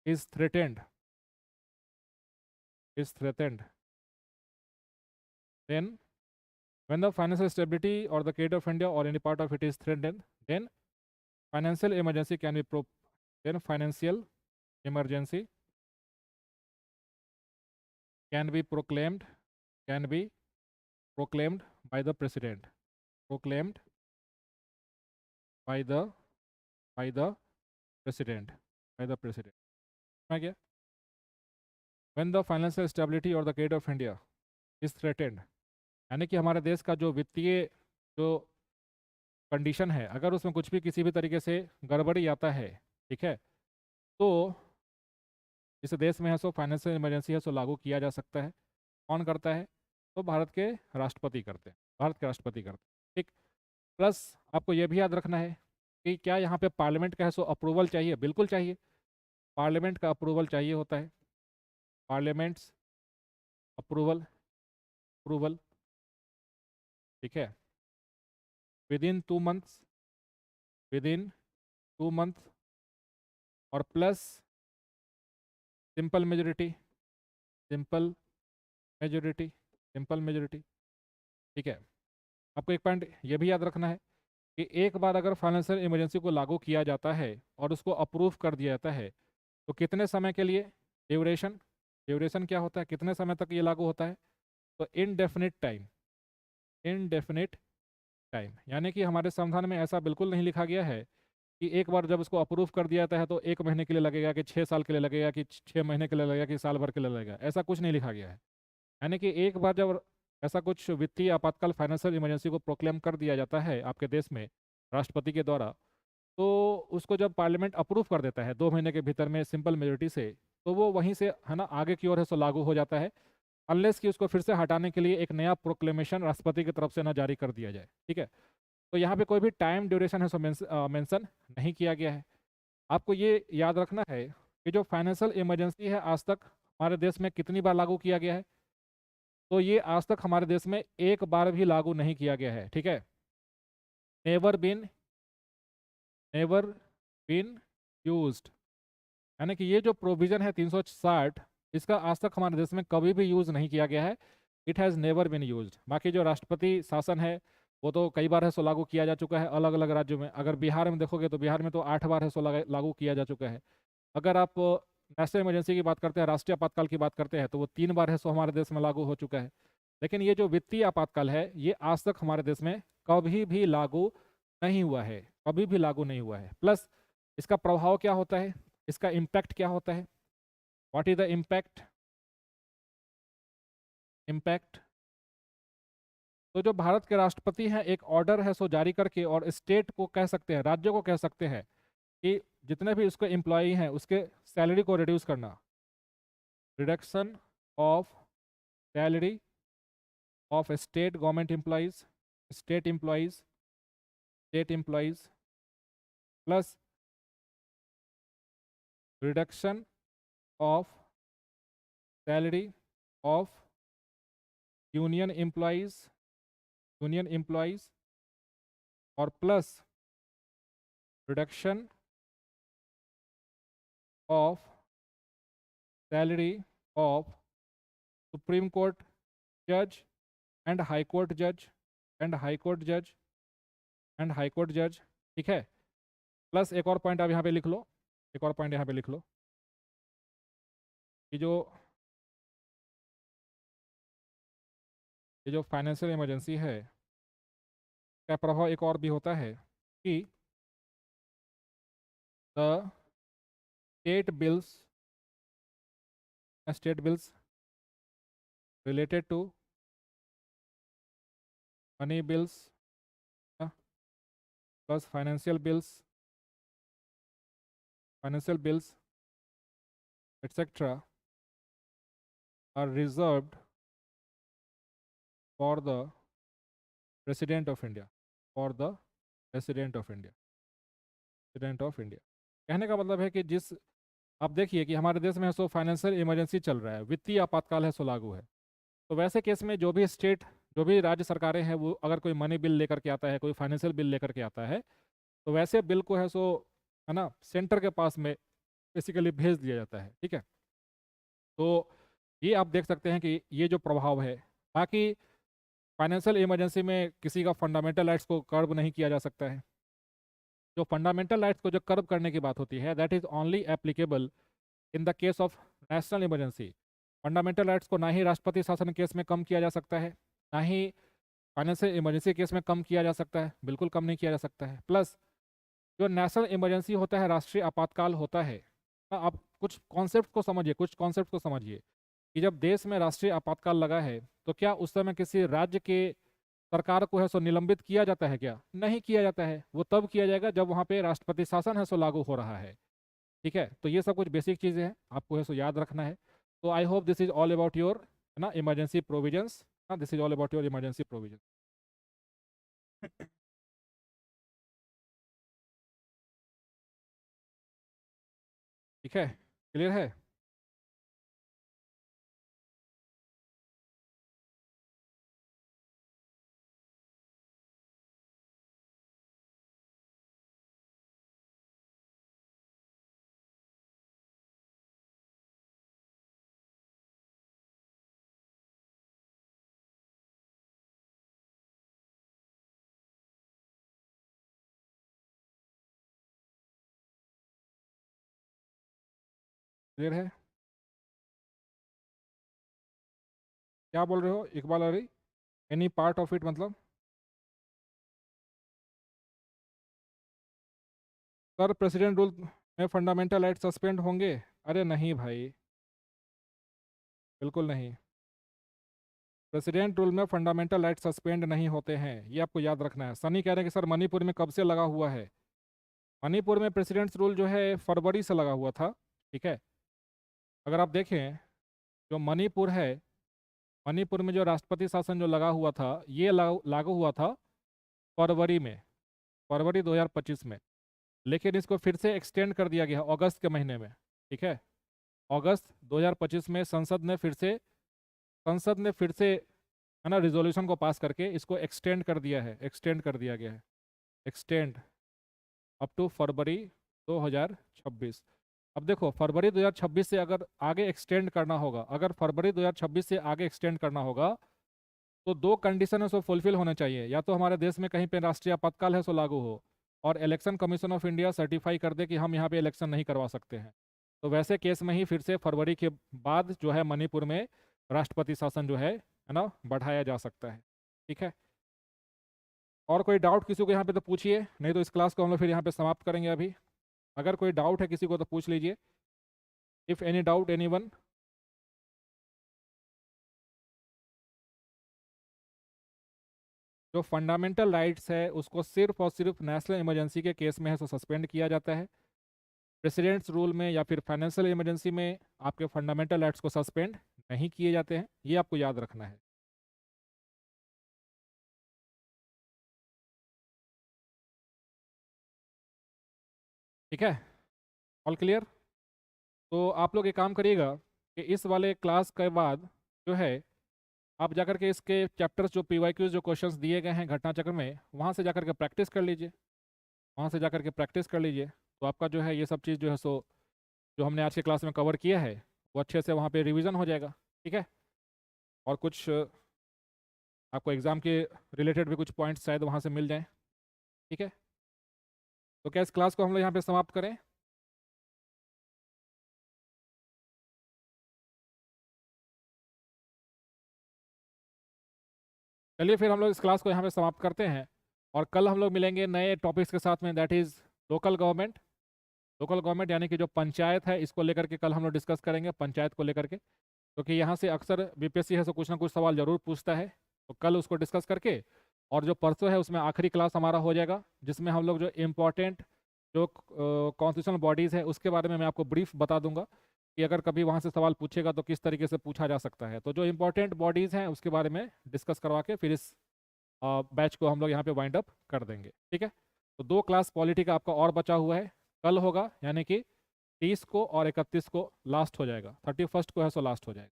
Speaker 1: is threatened, then when the financial stability or the credit of India or any part of it is threatened, then financial emergency can be financial emergency can be proclaimed by the president, proclaimed by the president, समझ गया? When the financial stability or the credit of India is threatened, यानी कि हमारे देश का जो वित्तीय जो कंडीशन है, अगर उसमें कुछ भी किसी भी तरीके से गड़बड़ी आता है, ठीक है, तो इस देश में है सो फाइनेंशियल इमरजेंसी है सो लागू किया जा सकता है। कौन करता है? तो भारत के राष्ट्रपति करते हैं, ठीक। प्लस आपको यह भी याद रखना है कि क्या यहाँ पे पार्लियामेंट का है सो अप्रूवल चाहिए? बिल्कुल चाहिए, पार्लियामेंट का अप्रूवल चाहिए होता है। पार्लियामेंट्स अप्रूवल, ठीक है, विदिन 2 मंथ्स और प्लस सिंपल मेजोरिटी, ठीक है। आपको एक पॉइंट ये भी याद रखना है कि एक बार अगर फाइनेंशियल इमरजेंसी को लागू किया जाता है और उसको अप्रूव कर दिया जाता है तो कितने समय के लिए? ड्यूरेशन क्या होता है, कितने समय तक ये लागू होता है? तो इनडेफिनिट टाइम, यानी कि हमारे संविधान में ऐसा बिल्कुल नहीं लिखा गया है कि एक बार जब उसको अप्रूव कर दिया जाता है तो 1 महीने के लिए लगेगा, कि 6 साल के लिए लगेगा, कि 6 महीने के लिए लगेगा, कि साल भर के लिए लगेगा। ऐसा कुछ नहीं लिखा गया है। यानी कि एक बार जब ऐसा कुछ वित्तीय आपातकाल फाइनेंशियल इमरजेंसी को प्रोक्लेम कर दिया जाता है आपके देश में राष्ट्रपति के द्वारा, तो उसको जब पार्लियामेंट अप्रूव कर देता है 2 महीने के भीतर में सिंपल मेजोरिटी से, तो वो वहीं से है ना आगे की ओर है सो लागू हो जाता है, अनलेस कि उसको फिर से हटाने के लिए एक नया प्रोक्लेमेशन राष्ट्रपति की तरफ से ना जारी कर दिया जाए। ठीक है, तो यहाँ पे कोई भी टाइम ड्यूरेशन है सो मेंशन नहीं किया गया है। आपको ये याद रखना है कि जो फाइनेंशियल इमरजेंसी है आज तक हमारे देश में कितनी बार लागू किया गया है? तो ये आज तक हमारे देश में एक बार भी लागू नहीं किया गया है। ठीक है, नेवर बीन यूज्ड, यानी कि ये जो प्रोविजन है 360, इसका आज तक हमारे देश में कभी भी यूज नहीं किया गया है। It has never been used. बाकी जो राष्ट्रपति शासन है वो तो कई बार है सो लागू किया जा चुका है अलग अलग राज्यों में। अगर बिहार में देखोगे तो बिहार में तो 8 बार है सो लागू किया जा चुका है। अगर आप नेशनल इमरजेंसी की बात करते हैं, राष्ट्रीय आपातकाल की बात करते हैं, तो वो 3 बार है सो हमारे देश में लागू हो चुका है। लेकिन ये जो वित्तीय आपातकाल है ये आज तक हमारे देश में कभी भी लागू नहीं हुआ है, प्लस इसका प्रभाव क्या होता है, इसका इम्पैक्ट क्या होता है? What is the impact impact. तो जो भारत के राष्ट्रपति हैं एक ऑर्डर है सो जारी करके और स्टेट को कह सकते हैं, राज्यों को कह सकते हैं कि जितने भी उसके एम्प्लॉई हैं उसके सैलरी को रिड्यूस करना, reduction of salary of state government employees, state employees, state employees plus reduction of salary of union employees, union employees और plus reduction of salary of supreme court जज एंड हाई कोर्ट जज and high court जज and high court जज। ठीक है, plus एक और point आप यहाँ पे लिख लो, एक और पॉइंट यहाँ पे लिख लो कि ये जो फाइनेंशियल इमरजेंसी है का प्रभाव एक और भी होता है कि the state bills related to money bills plus financial bills etc. are reserved for the President of India, for the President of India, President of India। कहने का मतलब है कि जिस, आप देखिए कि हमारे देश में सो फाइनेंशियल इमरजेंसी चल रहा है, वित्तीय आपातकाल है सो लागू है, तो वैसे केस में जो भी स्टेट, जो भी राज्य सरकारें हैं वो अगर कोई मनी बिल लेकर के आता है, कोई फाइनेंशियल बिल लेकर के आता है, तो वैसे बिल को है सो, है ना, सेंटर के पास में बेसिकली भेज दिया जाता है। ठीक है, तो ये आप देख सकते हैं कि ये जो प्रभाव है, बाकी फाइनेंशियल इमरजेंसी में किसी का फंडामेंटल राइट्स को कर्ब नहीं किया जा सकता है। जो फंडामेंटल राइट्स को जो कर्ब करने की बात होती है that is only applicable in the case of national emergency. Fundamental rights को ना ही राष्ट्रपति शासन केस में कम किया जा सकता है, ना ही फाइनेंशियल इमरजेंसी केस में कम किया जा सकता है, बिल्कुल कम नहीं किया जा सकता है। प्लस जो नेशनल इमरजेंसी होता है, राष्ट्रीय आपातकाल होता है, आप कुछ कॉन्सेप्ट को समझिए, कुछ कॉन्सेप्ट को समझिए कि जब देश में राष्ट्रीय आपातकाल लगा है तो क्या उस समय किसी राज्य के सरकार को है सो निलंबित किया जाता है क्या? नहीं किया जाता है। वो तब किया जाएगा जब वहाँ पे राष्ट्रपति शासन है सो लागू हो रहा है। ठीक है, तो ये सब कुछ बेसिक चीज़ें हैं, आपको है सो याद रखना है। तो I hope this is all about your, है ना, emergency provisions. This is all about your emergency provision. ठीक है, क्लियर है? क्लियर है? क्या बोल रहे हो Iqbal Ali? Any part of it मतलब? सर प्रेसिडेंट रूल में फंडामेंटल राइट सस्पेंड होंगे? अरे नहीं भाई, बिल्कुल नहीं। प्रेसिडेंट रूल में फंडामेंटल राइट सस्पेंड नहीं होते हैं, ये आपको याद रखना है। सनी कह रहे हैं कि सर मणिपुर में कब से लगा हुआ है? मणिपुर में प्रेसिडेंट्स रूल जो है फरवरी से लगा हुआ था। ठीक है, अगर आप देखें जो मणिपुर है, मणिपुर में जो राष्ट्रपति शासन जो लगा हुआ था ये लागू हुआ था फरवरी में, फरवरी 2025 में। लेकिन इसको फिर से एक्सटेंड कर दिया गया अगस्त के महीने में। ठीक है, अगस्त 2025 में संसद ने फिर से है ना रिजोल्यूशन को पास करके इसको एक्सटेंड कर दिया है, एक्सटेंड कर दिया गया है, एक्सटेंड अप टू फरवरी 2026। अब देखो फरवरी 2026 से अगर आगे एक्सटेंड करना होगा, अगर फरवरी 2026 से आगे एक्सटेंड करना होगा तो दो कंडीशन है सो फुलफिल होने चाहिए। या तो हमारे देश में कहीं पे राष्ट्रीय आपातकाल है सो लागू हो और election commission of India certify कर दे कि हम यहाँ पे इलेक्शन नहीं करवा सकते हैं, तो वैसे केस में ही फिर से फरवरी के बाद जो है मणिपुर में राष्ट्रपति शासन जो है ना, बढ़ाया जा सकता है। ठीक है, और कोई डाउट किसी को यहाँ पे तो पूछिए, नहीं तो इस क्लास को हम लोग फिर यहाँ पे समाप्त करेंगे अभी। अगर कोई डाउट है किसी को तो पूछ लीजिए, if any doubt any one. जो फंडामेंटल राइट्स है उसको सिर्फ और सिर्फ नेशनल इमरजेंसी के केस में है सो सस्पेंड किया जाता है। प्रेसिडेंट्स रूल में या फिर फाइनेंशियल इमरजेंसी में आपके फंडामेंटल राइट्स को सस्पेंड नहीं किए जाते हैं, ये आपको याद रखना है। ठीक है, ऑल क्लियर। तो आप लोग एक काम करिएगा कि इस वाले क्लास के बाद जो है आप जाकर के इसके चैप्टर्स जो पीवाईक्यूज जो क्वेश्चंस दिए गए हैं घटना चक्र में, वहाँ से जाकर के प्रैक्टिस कर लीजिए, वहाँ से जाकर के प्रैक्टिस कर लीजिए। तो आपका जो है ये सब चीज़ जो है सो जो हमने आज के क्लास में कवर किया है वो अच्छे से वहाँ पे रिवीजन हो जाएगा। ठीक है, और कुछ आपको एग्ज़ाम के रिलेटेड भी कुछ पॉइंट्स शायद वहाँ से मिल जाएं। ठीक है, तो क्या इस क्लास को हम लोग यहाँ पे समाप्त करें? चलिए फिर हम लोग इस क्लास को यहाँ पे समाप्त करते हैं, और कल हम लोग मिलेंगे नए टॉपिक्स के साथ में, that is local government. Local government यानी कि जो पंचायत है, इसको लेकर के कल हम लोग डिस्कस करेंगे, पंचायत को लेकर के, क्योंकि यहाँ से अक्सर बीपीएससी है तो कुछ ना कुछ सवाल जरूर पूछता है। तो कल उसको डिस्कस करके, और जो परसों है उसमें आखिरी क्लास हमारा हो जाएगा, जिसमें हम लोग जो इम्पोर्टेंट जो कॉन्स्टिट्यूशनल बॉडीज़ है उसके बारे में मैं आपको ब्रीफ बता दूंगा कि अगर कभी वहाँ से सवाल पूछेगा तो किस तरीके से पूछा जा सकता है। तो जो इम्पोर्टेंट बॉडीज़ हैं उसके बारे में डिस्कस करवा के फिर इस बैच को हम लोग यहाँ पे वाइंड अप कर देंगे। ठीक है, तो 2 क्लास पॉलिटी का आपका और बचा हुआ है, कल होगा, यानी कि 30 को और 31 को लास्ट हो जाएगा, 31 को है सो लास्ट हो जाएगा।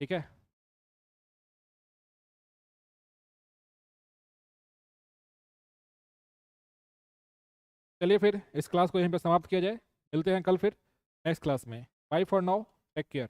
Speaker 1: ठीक है, चलिए फिर इस क्लास को यहीं पे समाप्त किया जाए, मिलते हैं कल फिर नेक्स्ट क्लास में। Bye for now, take care.